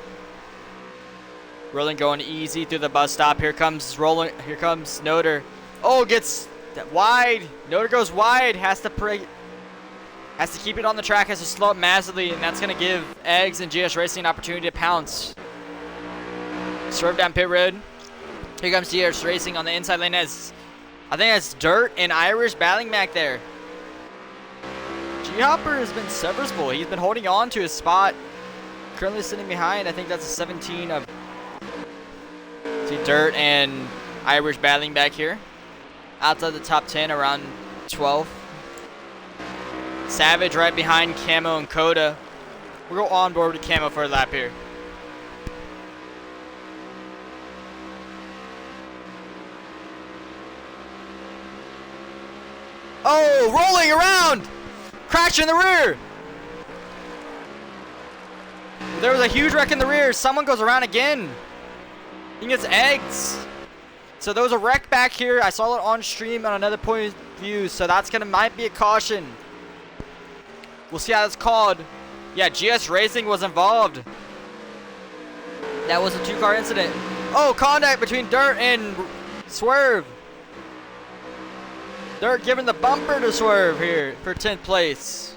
A: Rolling going easy through the bus stop. Here comes Rolling. Here comes Noder. Oh, gets wide. Noder goes wide. Has to keep it on the track. Has to slow up massively, and that's gonna give Eggs and GS Racing an opportunity to pounce. Swerve down pit road. Here comes GS Racing on the inside lane. As I think that's Dirt and Irish battling back there. G-Hopper has been serviceable. He's been holding on to his spot. Currently sitting behind. I think that's a 17 of. See Dirt and Irish battling back here. Outside the top 10, around 12. Savage right behind Camo and Coda. We'll go on board with Camo for a lap here. Oh, rolling around! Crash in the rear! There was a huge wreck in the rear. Someone goes around again. He gets Eggs. So there was a wreck back here. I saw it on stream on another point of view. So that's might be a caution. We'll see how that's called. Yeah, GS Racing was involved. That was a 2-car incident. Oh, contact between Dirt and Swerve. Dirt giving the bumper to Swerve here for 10th place.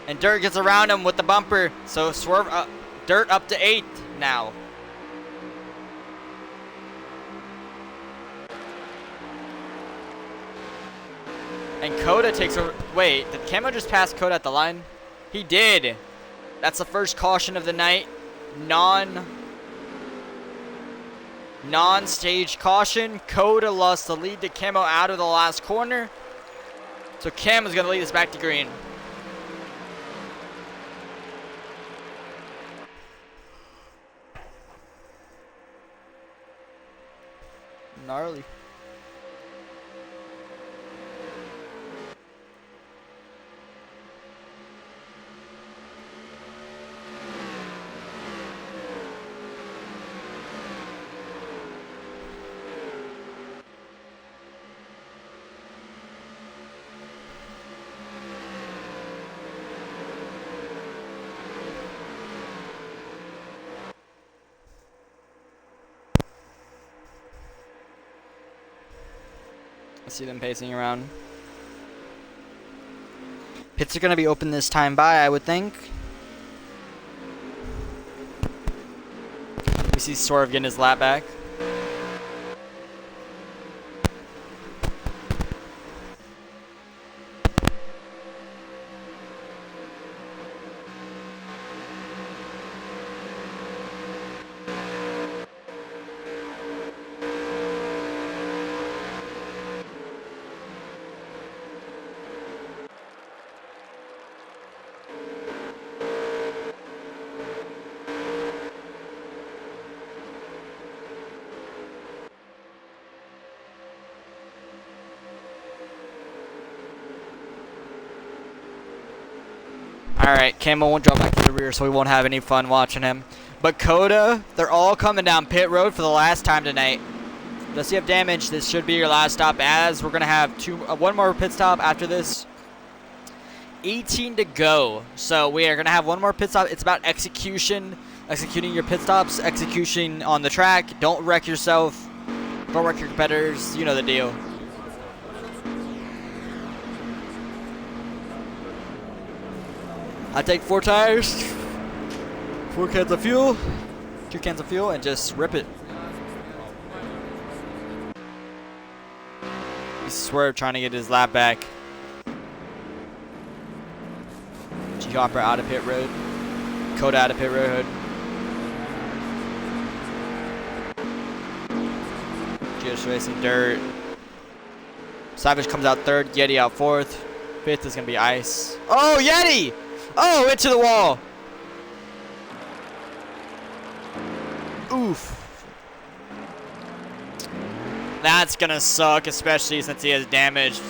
A: And Dirt gets around him with the bumper. So Swerve Dirt up to 8th now. And Coda takes over. Wait, did Camo just pass Coda at the line? He did. That's the first caution of the night. Non-stage caution. Coda lost the lead to Camo out of the last corner. So Cam is going to lead us back to green. Gnarly. I see them pacing around. Pits are going to be open this time by, I would think. We see Swerve getting his lap back. Alright, Camo won't drop back to the rear, so we won't have any fun watching him. But Coda, they're all coming down pit road for the last time tonight. Unless you have damage, this should be your last stop, as we're going to have one more pit stop after this. 18 to go. So we are going to have one more pit stop. It's about executing your pit stops, execution on the track. Don't wreck yourself. Don't wreck your competitors. You know the deal. I take 4 tires, 4 cans of fuel, 2 cans of fuel, and just rip it. He's Swerve trying to get his lap back. G-Hopper out of pit road. Coda out of pit road. Just racing dirt. Savage comes out 3rd, Yeti out 4th. 5th is going to be Ice. Oh, Yeti! Oh, into the wall. Oof. That's going to suck, especially since he has damaged.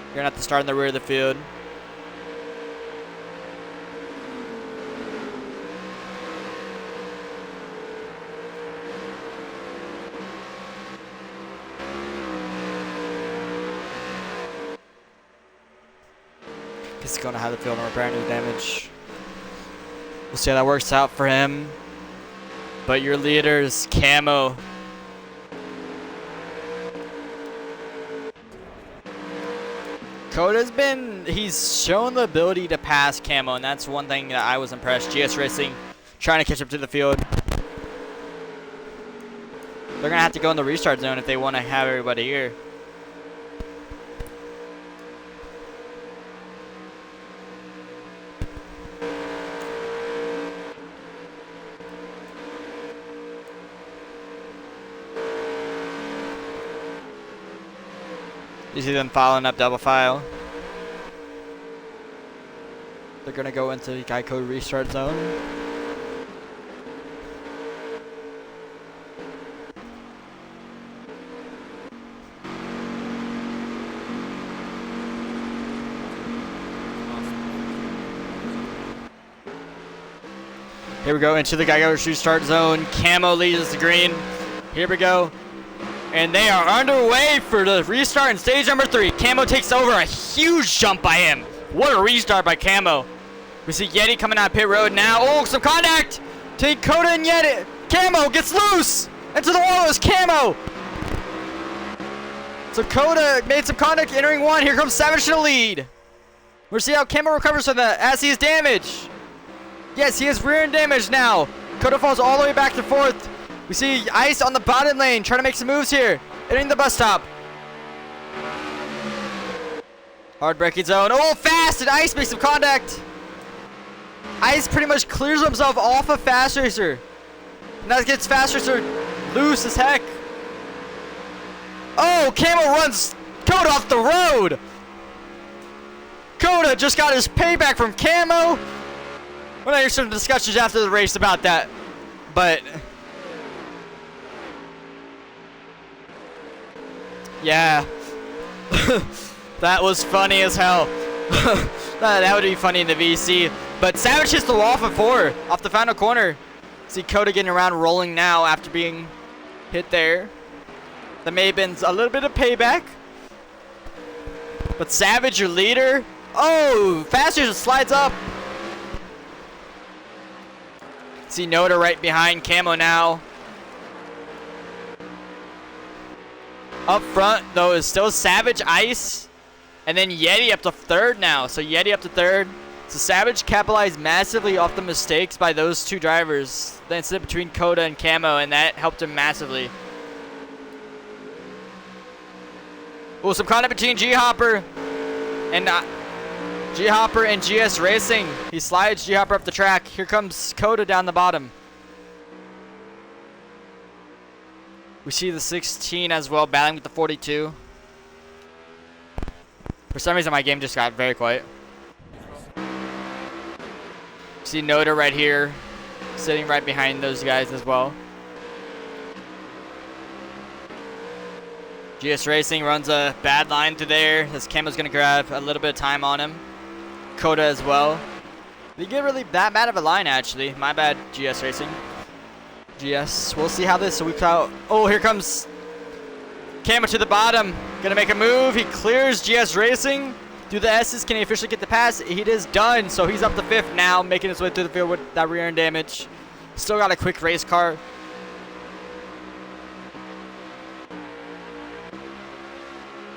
A: You're going to have to start in the rear of the field. He's going to have the field and repair any damage. We'll see how that works out for him. But your leader is Camo. He's shown the ability to pass Camo, and that's one thing that I was impressed. GS Racing trying to catch up to the field. They're going to have to go in the restart zone if they want to have everybody here. You see them filing up double file. They're going to go into the Geico restart zone. Here we go into the Geico restart zone. Camo leads us to green. Here we go. And they are underway for the restart in stage number 3. Camo takes over, a huge jump by him. What a restart by Camo. We see Yeti coming out pit road now. Oh, some contact. Take Coda and Yeti. Camo gets loose. Into the wall is Camo. So Coda made some contact entering 1. Here comes Savage to the lead. We'll see how Camo recovers from that as he is damaged. Yes, he has rear end damage now. Coda falls all the way back to 4th. We see Ice on the bottom lane trying to make some moves here. Entering the bus stop. Hard braking zone. Oh, fast! And Ice makes some contact. Ice pretty much clears himself off of Fast Racer. Now gets Fast Racer loose as heck. Oh, Camo runs Coda off the road. Coda just got his payback from Camo. We're gonna hear some discussions after the race about that, but yeah, that was funny as hell. That would be funny in the VC. But Savage hits the wall for 4 off the final corner. See Coda getting around, rolling now after being hit there. That may have been a little bit of payback. But Savage, your leader. Oh, Faster just slides up. See Noda right behind Camo now. Up front, though, is still Savage, Ice, and then Yeti up to 3rd now. So Yeti up to 3rd. So Savage capitalized massively off the mistakes by those 2 drivers. The incident between Coda and Camo, and that helped him massively. Oh, some contact between G-Hopper and GS Racing. He slides G-Hopper up the track. Here comes Coda down the bottom. We see the 16 as well battling with the 42. For some reason, my game just got very quiet. See Noda right here, sitting right behind those guys as well. GS Racing runs a bad line through there, as Camo's going to grab a little bit of time on him. Coda as well. They get really that bad of a line, actually. My bad, GS Racing. GS, we'll see how this weeks out. Oh, here comes Camo to the bottom. Gonna make a move. He clears GS Racing through the S's. Can he officially get the pass? He is done. So he's up to 5th now, making his way through the field with that rear end damage. Still got a quick race car.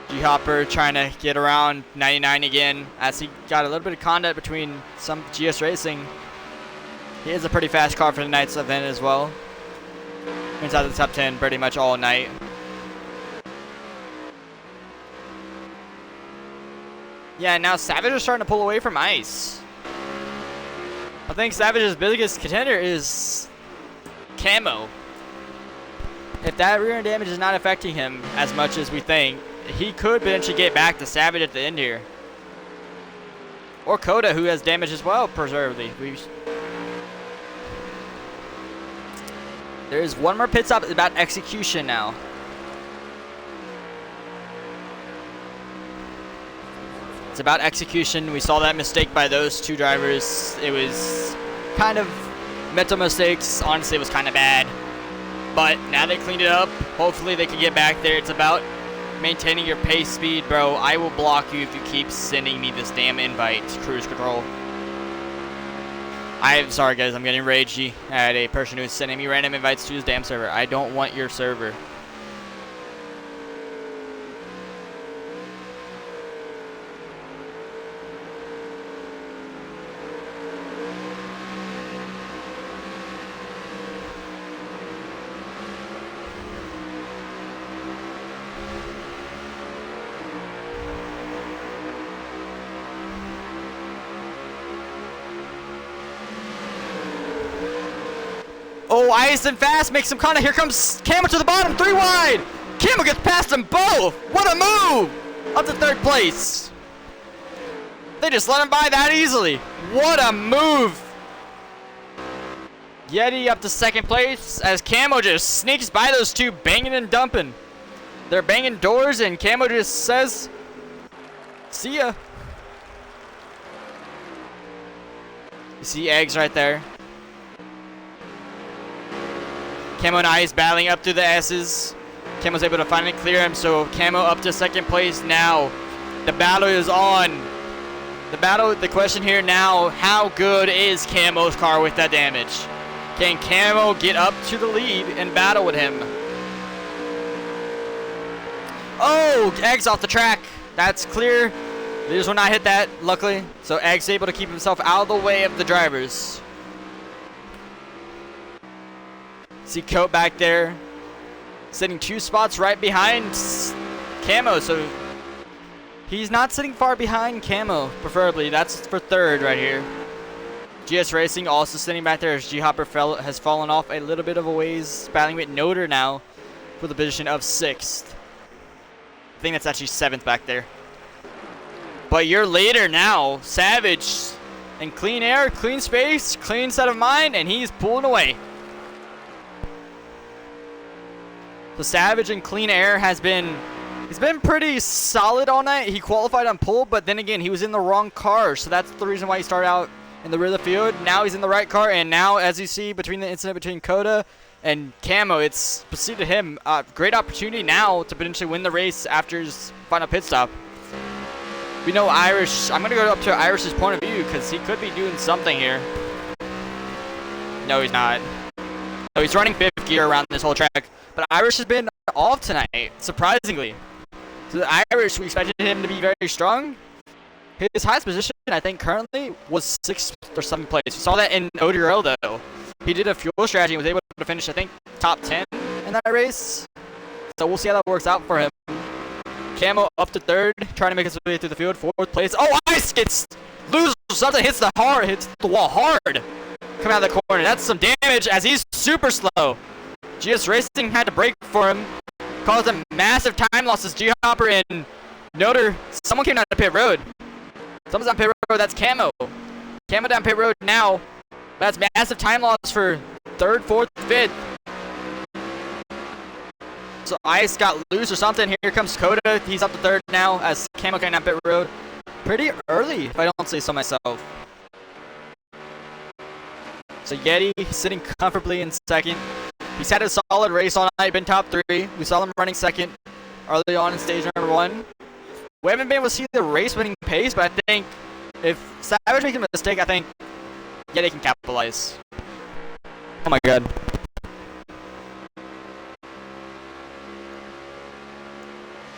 A: G-Hopper trying to get around 99 again, as he got a little bit of contact between some GS Racing. He is a pretty fast car for the night's event as well. Inside the top 10 pretty much all night. Yeah, now Savage is starting to pull away from Ice. I think Savage's biggest contender is Camo. If that rear end damage is not affecting him as much as we think, he could potentially get back to Savage at the end here. Or Coda, who has damage as well, preservedly. There's one more pit stop. It's about execution now. It's about execution. We saw that mistake by those 2 drivers. It was kind of mental mistakes. Honestly, it was kind of bad. But now they cleaned it up. Hopefully they can get back there. It's about maintaining your pace speed, bro. I will block you if you keep sending me this damn invite to cruise control. I'm sorry, guys. I'm getting ragey at a person who's sending me random invites to his damn server. I don't want your server. Oh, Ice and Fast makes some contact. Here comes Camo to the bottom, 3 wide. Camo gets past them both. What a move! Up to 3rd place. They just let him by that easily. What a move! Yeti up to 2nd place as Camo just sneaks by those 2, banging and dumping. They're banging doors and Camo just says, "See ya." You see Eggs right there. Camo and Ice battling up through the S's. Camo's able to finally clear him, so Camo up to 2nd place now. The battle is on. The question here now, how good is Camo's car with that damage? Can Camo get up to the lead and battle with him? Oh, Eggs off the track. That's clear. They just will not hit that, luckily. So Eggs able to keep himself out of the way of the drivers. See Coat back there, sitting 2 spots right behind Camo, so he's not sitting far behind Camo, preferably. That's for 3rd right here. GS Racing also sitting back there as G-Hopper has fallen off a little bit of a ways, battling with Noder now for the position of 6th. I think that's actually 7th back there. But your leader now, Savage, and clean air, clean space, clean set of mind, and he's pulling away. So Savage and clean air he's been pretty solid all night. He qualified on pole, but then again, he was in the wrong car, so that's the reason why he started out in the rear of the field. Now he's in the right car, and now, as you see, between the incident between Coda and Camo, it's preceded him. Great opportunity now to potentially win the race after his final pit stop. We know Irish. I'm going to go up to Irish's point of view because he could be doing something here. No, he's not. No, he's running 5th gear around this whole track. But Irish has been off tonight, surprisingly. So the Irish, we expected him to be very strong. His highest position, I think, currently was 6th or 7th place. We saw that in ODRL, though. He did a fuel strategy and was able to finish, I think, top 10 in that race. So we'll see how that works out for him. Camo up to 3rd, trying to make his way through the field. 4th place. Oh, Ice gets loose. Something hits the wall hard. Coming out of the corner. That's some damage as he's super slow. GS Racing had to brake for him. Caused a massive time losses. G-Hopper and Noder. Someone came down to pit road. Someone's on pit road. That's Camo. Camo down pit road now. That's massive time loss for 3rd, 4th, 5th. So Ice got loose or something. Here comes Coda. He's up to 3rd now as Camo came down pit road. Pretty early, if I don't say so myself. So Yeti sitting comfortably in 2nd. He's had a solid race all night, been top 3. We saw him running 2nd early on in stage number 1. We haven't been able to see the race-winning pace, but I think if Savage makes a mistake, I think Yeti can capitalize. Oh my god.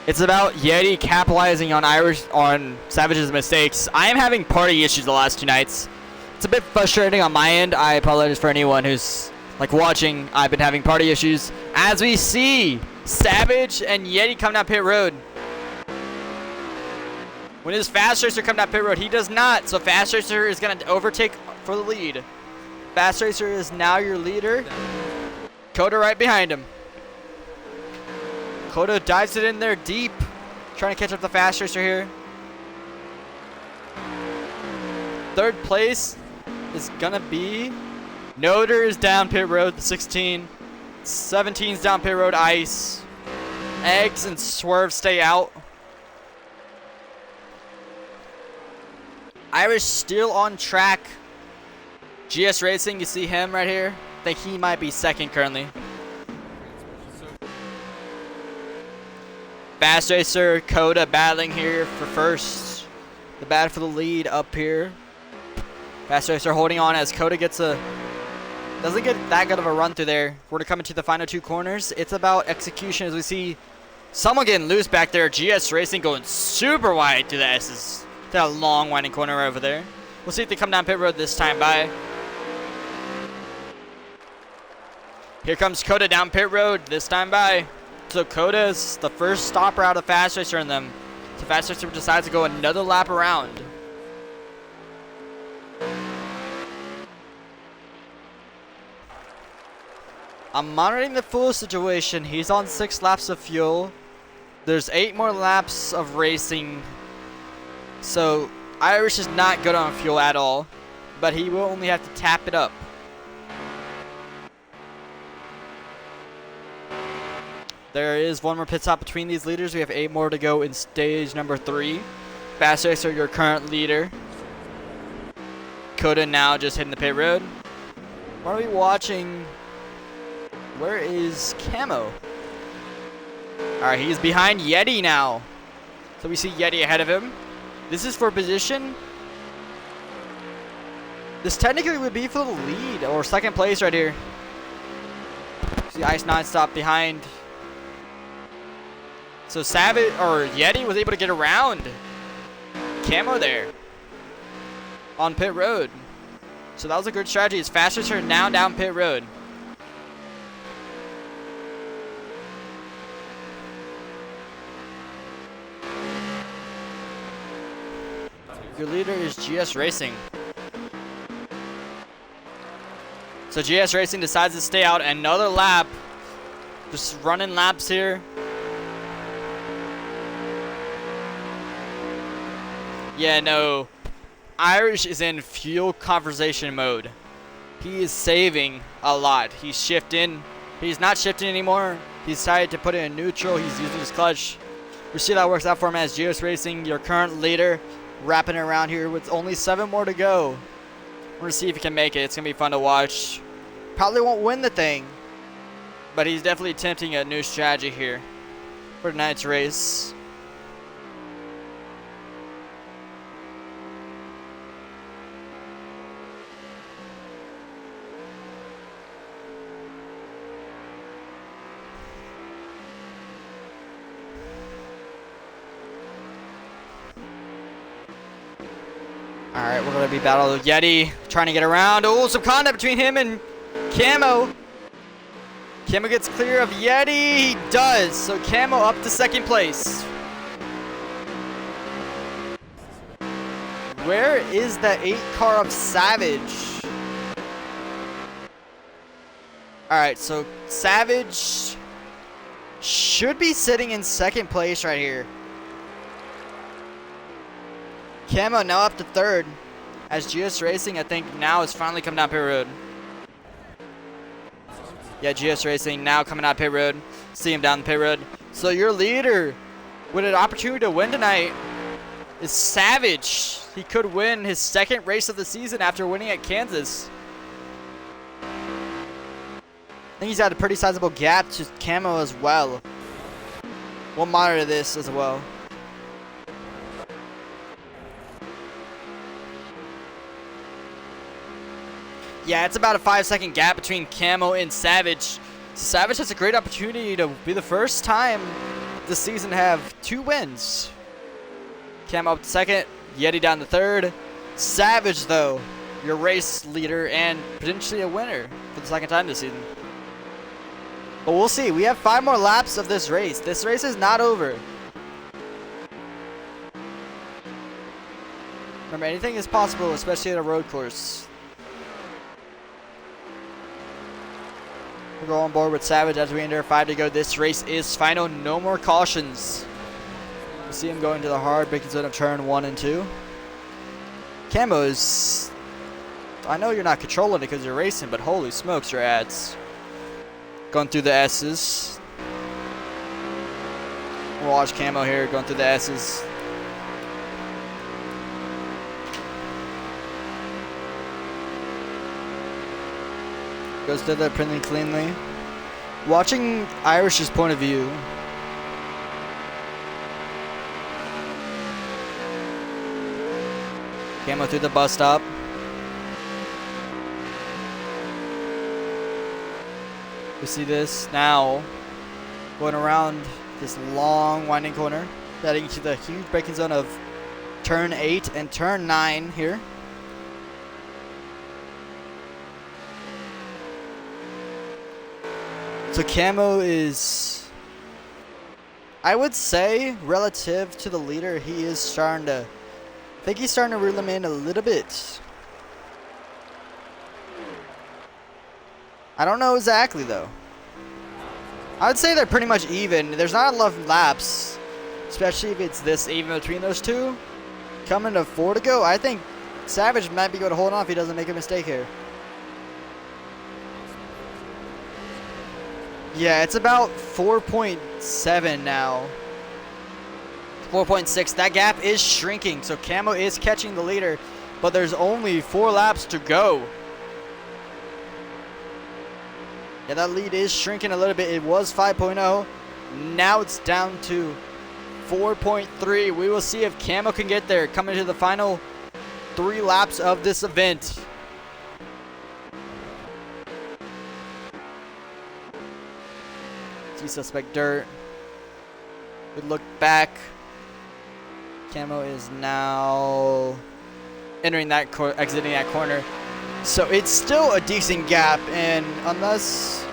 A: It's about Yeti capitalizing on Savage's mistakes. I am having party issues the last 2 nights. It's a bit frustrating on my end. I apologize for anyone who's watching. I've been having party issues. As we see Savage and Yeti come down pit road. When his Fast Racer come down pit road, he does not. So Fast Racer is going to overtake for the lead. Fast Racer is now your leader. Coda right behind him. Coda dives it in there deep. Trying to catch up the Fast Racer here. 3rd place is going to be Noder is down pit road, the 16. 17's down pit road, Ice. Eggs and Swerve stay out. Irish still on track. GS Racing, you see him right here. I think he might be 2nd currently. Fast Racer, Coda battling here for 1st. The battle for the lead up here. Fast Racer holding on as Coda doesn't get that good of a run through there. We're coming to the final 2 corners. It's about execution as we see someone getting loose back there. GS Racing going super wide to the S's. That long winding corner right over there. We'll see if they come down pit road this time by. Here comes Coda down pit road this time by. So Coda's the first stopper out of Fast Racer in them. So Fast Racer decides to go another lap around. I'm monitoring the fuel situation. He's on 6 laps of fuel. There's 8 more laps of racing. So Irish is not good on fuel at all, but he will only have to tap it up. There is 1 more pit stop between these leaders. We have 8 more to go in stage number 3. Fast Racer, your current leader. Coda now just hitting the pit road. What are we watching? Where is Camo? Alright, he's behind Yeti now. So we see Yeti ahead of him. This is for position. This technically would be for the lead or 2nd place right here. See Ice non-stop behind. So Savage or Yeti was able to get around Camo there on pit road. So that was a good strategy. His Fast Racer now down pit road. Your leader is GS Racing. So GS Racing decides to stay out another lap. Just running laps here. Yeah, no. Irish is in fuel conversation mode. He is saving a lot. He's shifting. He's not shifting anymore. He's decided to put it in neutral. He's using his clutch. We'll see how that works out for him as GS Racing, your current leader, wrapping around here with only 7 more to go. We're going to see if he can make it. It's going to be fun to watch. Probably won't win the thing, but he's definitely attempting a new strategy here for tonight's race. Alright, we're going to be battling Yeti, trying to get around. Oh, some contact between him and Camo. Camo gets clear of Yeti. He does. So Camo up to 2nd place. Where is the 8 car of Savage? Alright, so Savage should be sitting in 2nd place right here. Camo now up to 3rd, as GS Racing, I think, now is finally coming down pit road. Yeah, GS Racing now coming out pit road. See him down the pit road. So your leader with an opportunity to win tonight is Savage. He could win his 2nd race of the season after winning at Kansas. I think he's got a pretty sizable gap to Camo as well. We'll monitor this as well. Yeah, it's about a 5-second gap between Camo and Savage. Savage has a great opportunity to be the first time this season to have 2 wins. Camo up to 2nd, Yeti down to 3rd. Savage, though, your race leader and potentially a winner for the 2nd time this season. But we'll see. We have 5 more laps of this race. This race is not over. Remember, anything is possible, especially at a road course. We'll go on board with Savage as we enter 5 to go. This race is final. No more cautions. You see him going to the hard braking zone of turn 1 and 2. Camo's, I know you're not controlling it because you're racing, but holy smokes, your ads. Going through the S's. We'll watch Camo here going through the S's. Goes through that pretty cleanly. Watching Irish's point of view. Camo through the bus stop. We see this now going around this long winding corner, heading to the huge braking zone of turn 8 and turn 9 here. So Camo is, I would say, relative to the leader, he is starting to, I think he's starting to reel him in a little bit. I don't know exactly, though. I would say they're pretty much even. There's not enough laps, especially if it's this even between those two. Coming to 4 to go, I think Savage might be able to hold on if he doesn't make a mistake here. Yeah, it's about 4.7 now. 4.6. That gap is shrinking, so Camo is catching the leader, but there's only 4 laps to go. Yeah, that lead is shrinking a little bit. It was 5.0. Now it's down to 4.3. We will see if Camo can get there. Coming to the final 3 laps of this event. Suspect dirt. Good look back. Camo is now entering that exiting that corner. So it's still a decent gap, and unless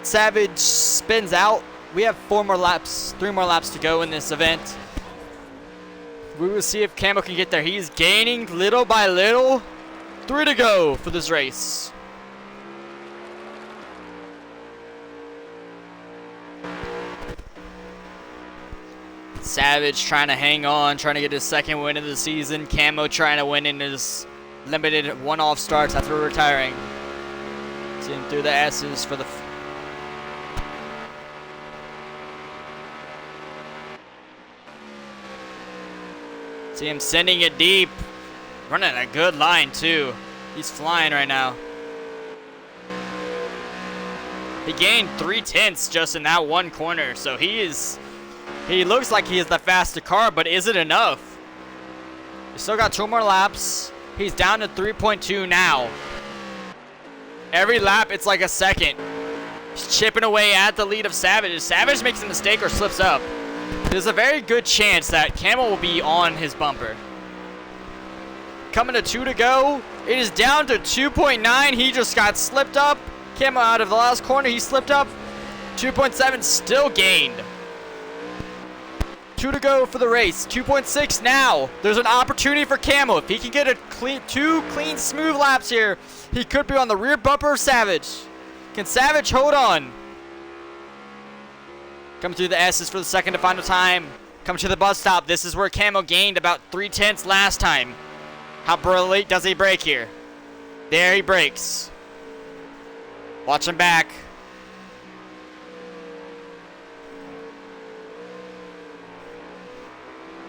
A: Savage spins out, we have 3 more laps to go in this event. We will see if Camo can get there. He's gaining little by little. 3 to go for this race. Savage trying to hang on, trying to get his second win of the season. Camo trying to win in his limited one-off starts after retiring. See him through the S's for the... See him sending it deep. Running a good line, too. He's flying right now. He gained 3/10 just in that one corner, so he looks like he is the faster car, but is it enough? He's still got 2 more laps. He's down to 3.2 now. Every lap, it's like a second. He's chipping away at the lead of Savage. If Savage makes a mistake or slips up, there's a very good chance that Camel will be on his bumper. Coming to 2 to go. It is down to 2.9. He just got slipped up. Camo out of the last corner. He slipped up. 2.7 still gained. 2 to go for the race. 2.6 now. There's an opportunity for Camo. If he can get two clean, smooth laps here, he could be on the rear bumper of Savage. Can Savage hold on? Coming through the S's for the second and final time. Coming to the bus stop. This is where Camo gained about 3/10 last time. How late does he brake here? There he brakes. Watch him back.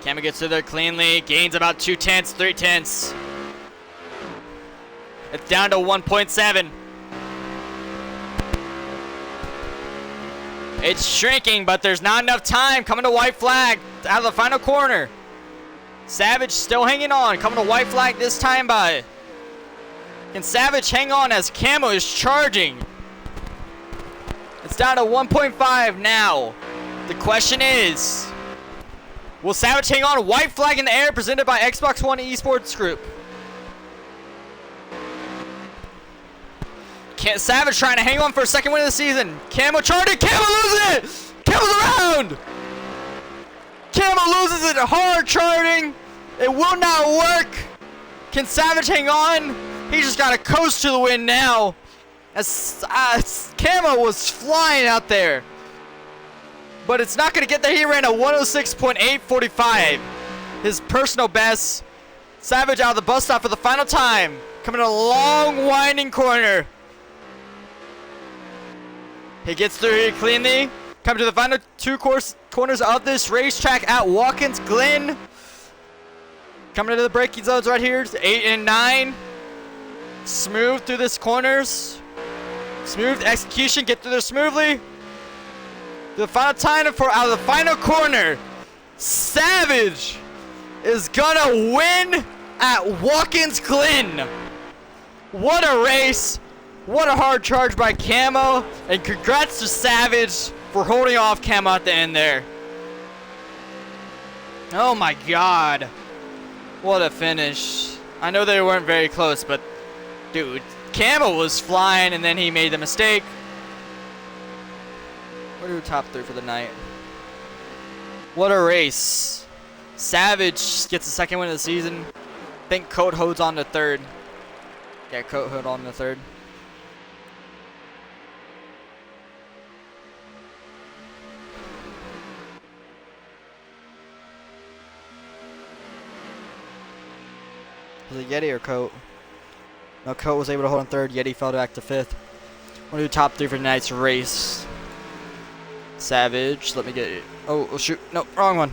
A: Camo gets through there cleanly. Gains about 2/10, 3/10. It's down to 1.7. It's shrinking, but there's not enough time. Coming to white flag out of the final corner. Savage still hanging on. Coming to white flag this time by. Can Savage hang on as Camo is charging? It's down to 1.5 now. The question is, will Savage hang on? White flag in the air presented by Xbox One Esports Group. Savage trying to hang on for a second win of the season. Camo charging. Camo loses it. Camo's around. Camo loses it hard charging. It will not work. Can Savage hang on? He just got to coast to the win now. As Camo was flying out there. But it's not going to get there. He ran a 106.845. His personal best. Savage out of the bus stop for the final time. Coming in a long winding corner. He gets through here cleanly. Coming to the final 2 corners of this racetrack at Watkins Glen. Coming into the braking zones right here. 8 and 9. Smooth through this corners. Smooth execution. Get through there smoothly. The final time for out of the final corner. Savage is gonna win at Watkins Glen. What a race. What a hard charge by Camo. And congrats to Savage for holding off Camo at the end there. Oh my god. What a finish. I know they weren't very close, but dude, Camo was flying and then he made the mistake. We'll do top 3 for the night. What a race. Savage gets the second win of the season. I think Coat holds on to 3rd. Yeah, Coat held on to 3rd. Was it Yeti or Coat? No, Coat was able to hold on 3rd. Yeti fell back to 5th. We'll do top 3 for tonight's race. Savage, let me get it. Oh, shoot. No, wrong one.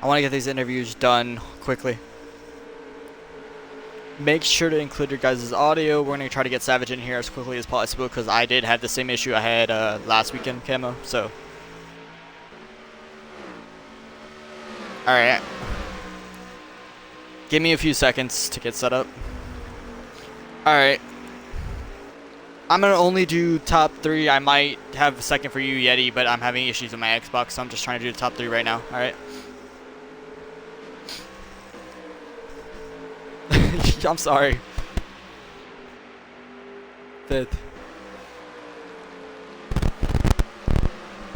A: I want to get these interviews done quickly. Make sure to include your guys' audio. We're going to try to get Savage in here as quickly as possible because I did have the same issue I had last weekend, Camo. So, alright. Give me a few seconds to get set up. Alright. I'm going to only do top 3. I might have a second for you, Yeti, but I'm having issues with my Xbox, so I'm just trying to do the top 3 right now. Alright. I'm sorry. 5th.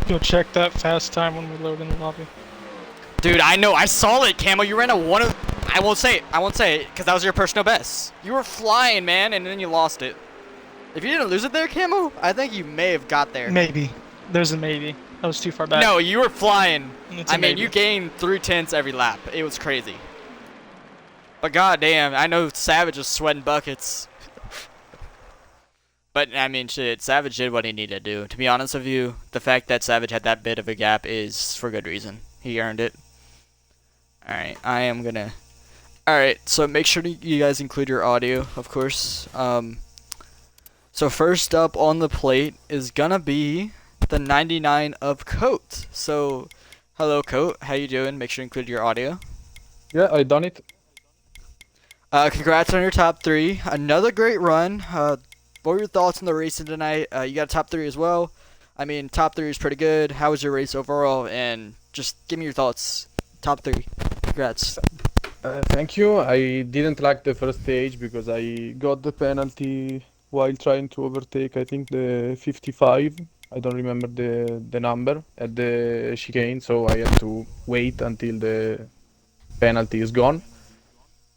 B: You'll check that fast time when we load in the lobby.
A: Dude, I know. I saw it, Camo. You ran a one of. I won't say it. I won't say it because that was your personal best. You were flying, man, and then you lost it. If you didn't lose it there, Camo, I think you may have got there.
B: Maybe. There's a maybe. That was too far back.
A: No, you were flying. I mean,
B: maybe.
A: you gained 3/10 every lap. It was crazy. But goddamn, I know Savage was sweating buckets. But I mean, shit, Savage did what he needed to do. To be honest with you, the fact that Savage had that bit of a gap is for good reason. He earned it. All right, I am gonna. All right, so make sure you guys include your audio, of course. So first up on the plate is gonna be the 99 of Coat. So, hello Coat, how you doing? Make sure you include your audio.
C: Yeah, I done it.
A: Congrats on your top 3. Another great run. What were your thoughts on the racing tonight? You got a top 3 as well. I mean, top 3 is pretty good. How was your race overall? And just give me your thoughts. Top 3. Congrats.
C: Thank you. I didn't like the first stage because I got the penalty while trying to overtake, I think the 55. I don't remember the number at the chicane, so I had to wait until the penalty is gone.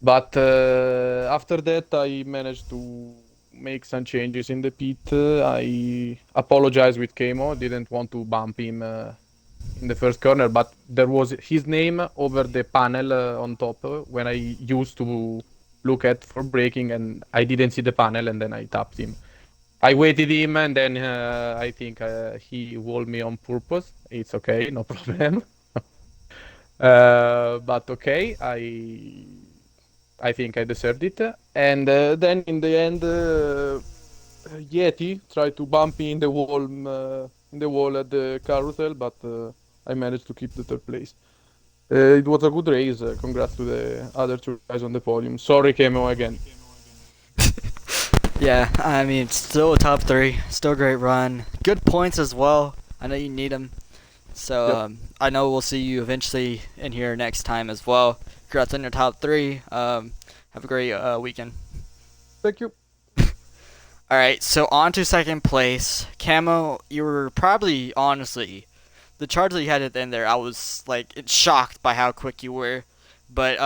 C: But after that, I managed to make some changes in the pit. I apologized with Kemo. Didn't want to bump him in the first corner, but there was his name over the panel on top when I used to look at for braking, and I didn't see the panel, and then I tapped him. I waited him, and then I think he walled me on purpose. It's okay, no problem. But okay, I think I deserved it. And then in the end, Yeti tried to bump me in the wall at the carousel, but I managed to keep the third place. It was a good race. Congrats to the other 2 guys on the podium. Sorry, Kemo, again.
A: Yeah, I mean, still a top 3. Still a great run. Good points as well. I know you need them. So,
C: Yep.
A: I know we'll see you eventually in here next time as well. Congrats on your top 3. Have a great weekend.
C: Thank you.
A: All right, so on to second place. Camo, you were probably, honestly, the charge that you had at the end there, I was, like, shocked by how quick you were. But,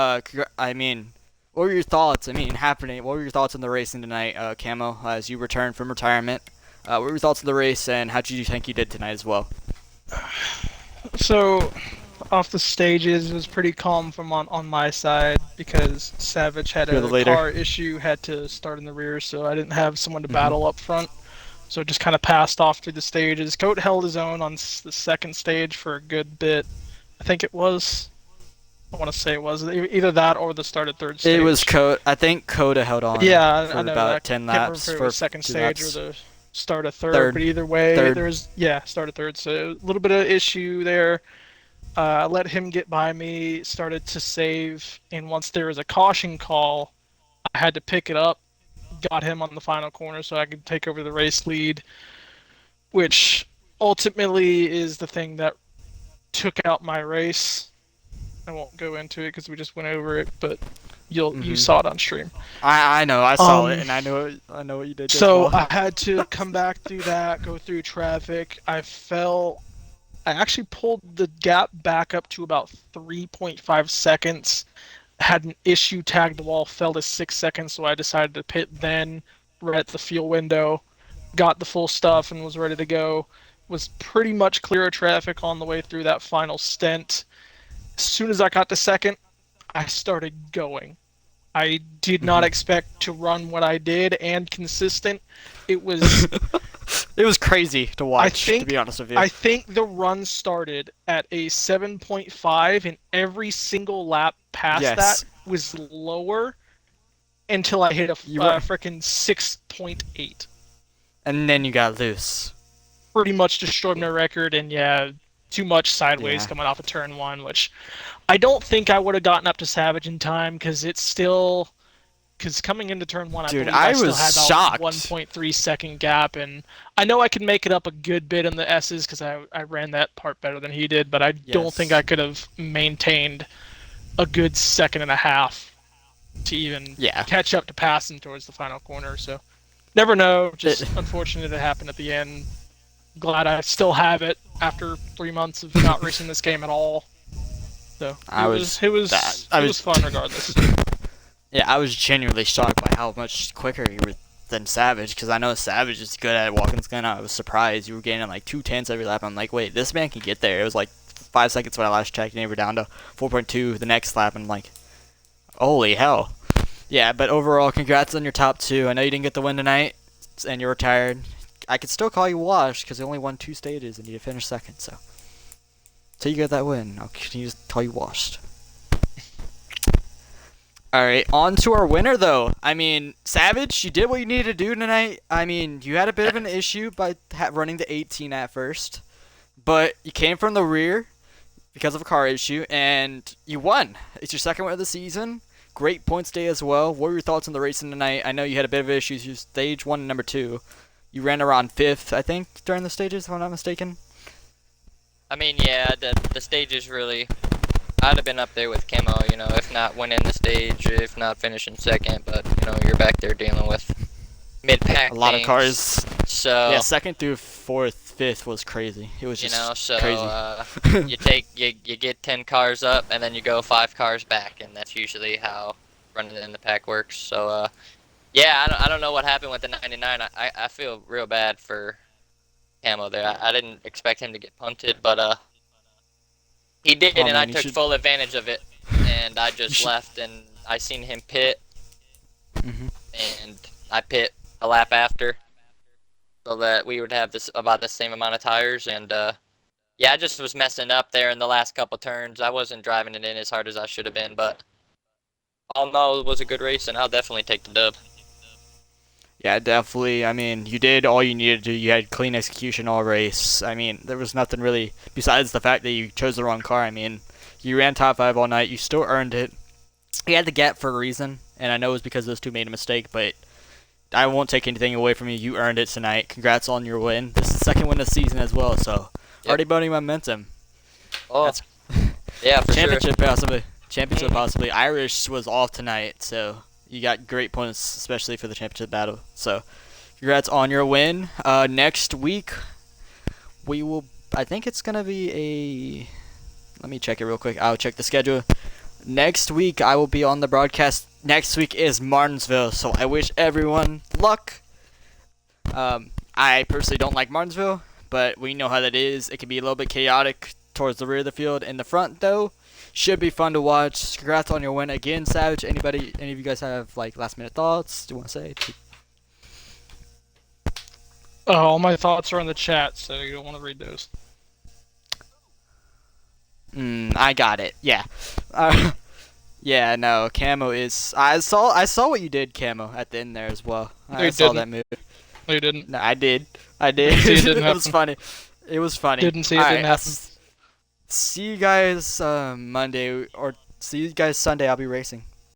A: I mean, what were your thoughts? I mean, happening. What were your thoughts on the racing tonight, Camo, as you returned from retirement? What were your thoughts on the race, and how did you think you did tonight as well?
B: So, off the stages, it was pretty calm from on my side because Savage had
A: You're the
B: a
A: leader.
B: car issue, had to start in the rear, so I didn't have someone to battle up front. So it just kind of passed off through the stages. Coat held his own on the second stage for a good bit. I think it was. I want to say it was either that or the start of third stage.
A: It was I think Coda held on
B: Yeah,
A: for
B: I know
A: about
B: that.
A: 10
B: Can't remember
A: laps.
B: if it
A: For
B: was second
A: 2
B: stage
A: laps.
B: or the start of third,
A: Third.
B: but either way,
A: Third.
B: there's start of third. So a little bit of issue there. I let him get by me, started to save, and once there was a caution call, I had to pick it up, got him on the final corner so I could take over the race lead, which ultimately is the thing that took out my race. I won't go into it because we just went over it, but you saw it on stream.
A: I know, I saw it, and I know what you did.
B: So
A: as well.
B: I had to come back through that, go through traffic. I actually pulled the gap back up to about 3.5 seconds. Had an issue, tagged the wall, fell to 6 seconds, so I decided to pit then, right at the fuel window. Got the full stuff and was ready to go. Was pretty much clear of traffic on the way through that final stint. As soon as I got to second, I started going. I did not expect to run what I did and consistent. It was
A: It was crazy to watch, to be honest with you.
B: I think the run started at a 7.5, and every single lap past that was lower until I hit a frickin' 6.8.
A: And then you got loose.
B: Pretty much destroyed my record, and too much sideways coming off of turn 1, which I don't think I would have gotten up to Savage in time because it's still. Because coming into turn 1, I still had about
A: shocked.
B: 1.3 second gap, and I know I could make it up a good bit in the S's because I ran that part better than he did, but I don't think I could have maintained a good second and a half to even catch up to passing towards the final corner. So never know. Just unfortunate it happened at the end. Glad I still have it after 3 months of not racing this game at all. So
A: I was
B: it was fun regardless.
A: Yeah, I was genuinely shocked by how much quicker you were than Savage, because I know Savage is good at Watkins Glen. I was surprised you were gaining like 2/10 every lap. I'm like, wait, this man can get there. It was like 5 seconds when I last checked, and you were down to 4.2 the next lap. And I'm like, holy hell. Yeah, but overall, congrats on your top 2. I know you didn't get the win tonight, and you're retired. I could still call you washed, because you only won 2 stages, and you finished second, so. Till you get that win, I'll continue to call you washed. Alright, on to our winner, though. I mean, Savage, you did what you needed to do tonight. I mean, you had a bit of an issue by running the 18 at first, but you came from the rear because of a car issue, and you won. It's your second win of the season. Great points day as well. What were your thoughts on the racing tonight? I know you had a bit of issues. You stage 1 and number 2. You ran around 5th, I think, during the stages, if I'm not mistaken.
D: I mean, yeah, the stages really. I'd have been up there with Camo, you know, if not winning the stage, if not finishing second, but, you know, you're back there dealing with mid-pack
A: A lot
D: things.
A: of cars.
D: So,
A: Yeah, 2nd through 4th, 5th was crazy. It was
D: you
A: just
D: know, so,
A: crazy.
D: you get 10 cars up, and then you go 5 cars back, and that's usually how running in the pack works. So, yeah, I don't know what happened with the 99. I feel real bad for Camo there. I didn't expect him to get punted, but, he did,
A: Oh,
D: and
A: man,
D: I took full advantage of it, and I just left, and I seen him pit,
A: Mhm.
D: and I pit a lap after, so that we would have this about the same amount of tires, and yeah, I just was messing up there in the last couple turns. I wasn't driving it in as hard as I should have been, but all in all, it was a good race, and I'll definitely take the dub.
A: Yeah, definitely. I mean, you did all you needed to do. You had clean execution all race. I mean, there was nothing really besides the fact that you chose the wrong car. I mean, you ran top 5 all night. You still earned it. You had the gap for a reason, and I know it was because those 2 made a mistake, but I won't take anything away from you. You earned it tonight. Congrats on your win. This is the second win of the season as well, so already building momentum.
D: Oh,
A: That's
D: yeah, for sure.
A: championship possibly. Championship possibly. Irish was off tonight, so you got great points, especially for the championship battle. So, congrats on your win. Next week, we will. I think it's gonna be a. Let me check it real quick. I'll check the schedule. Next week, I will be on the broadcast. Next week is Martinsville, so I wish everyone luck. I personally don't like Martinsville, but we know how that is. It can be a little bit chaotic towards the rear of the field. In the front, though, should be fun to watch. Congrats on your win again, Savage. Any of you guys have like last minute thoughts? Do you want to say?
B: All my thoughts are in the chat, so you don't want to read those.
A: I got it. Yeah. Yeah. No. Camo is. I saw what you did, Camo, at the end there as well.
B: No,
A: I
B: you
A: saw
B: didn't.
A: that move.
B: No, you didn't.
A: No, I did. I did.
B: See, it didn't
A: It was
B: happen.
A: funny. It was funny.
B: Didn't see it.
A: Alright,
B: Didn't happen.
A: See you guys Monday, or see you guys Sunday. I'll be racing.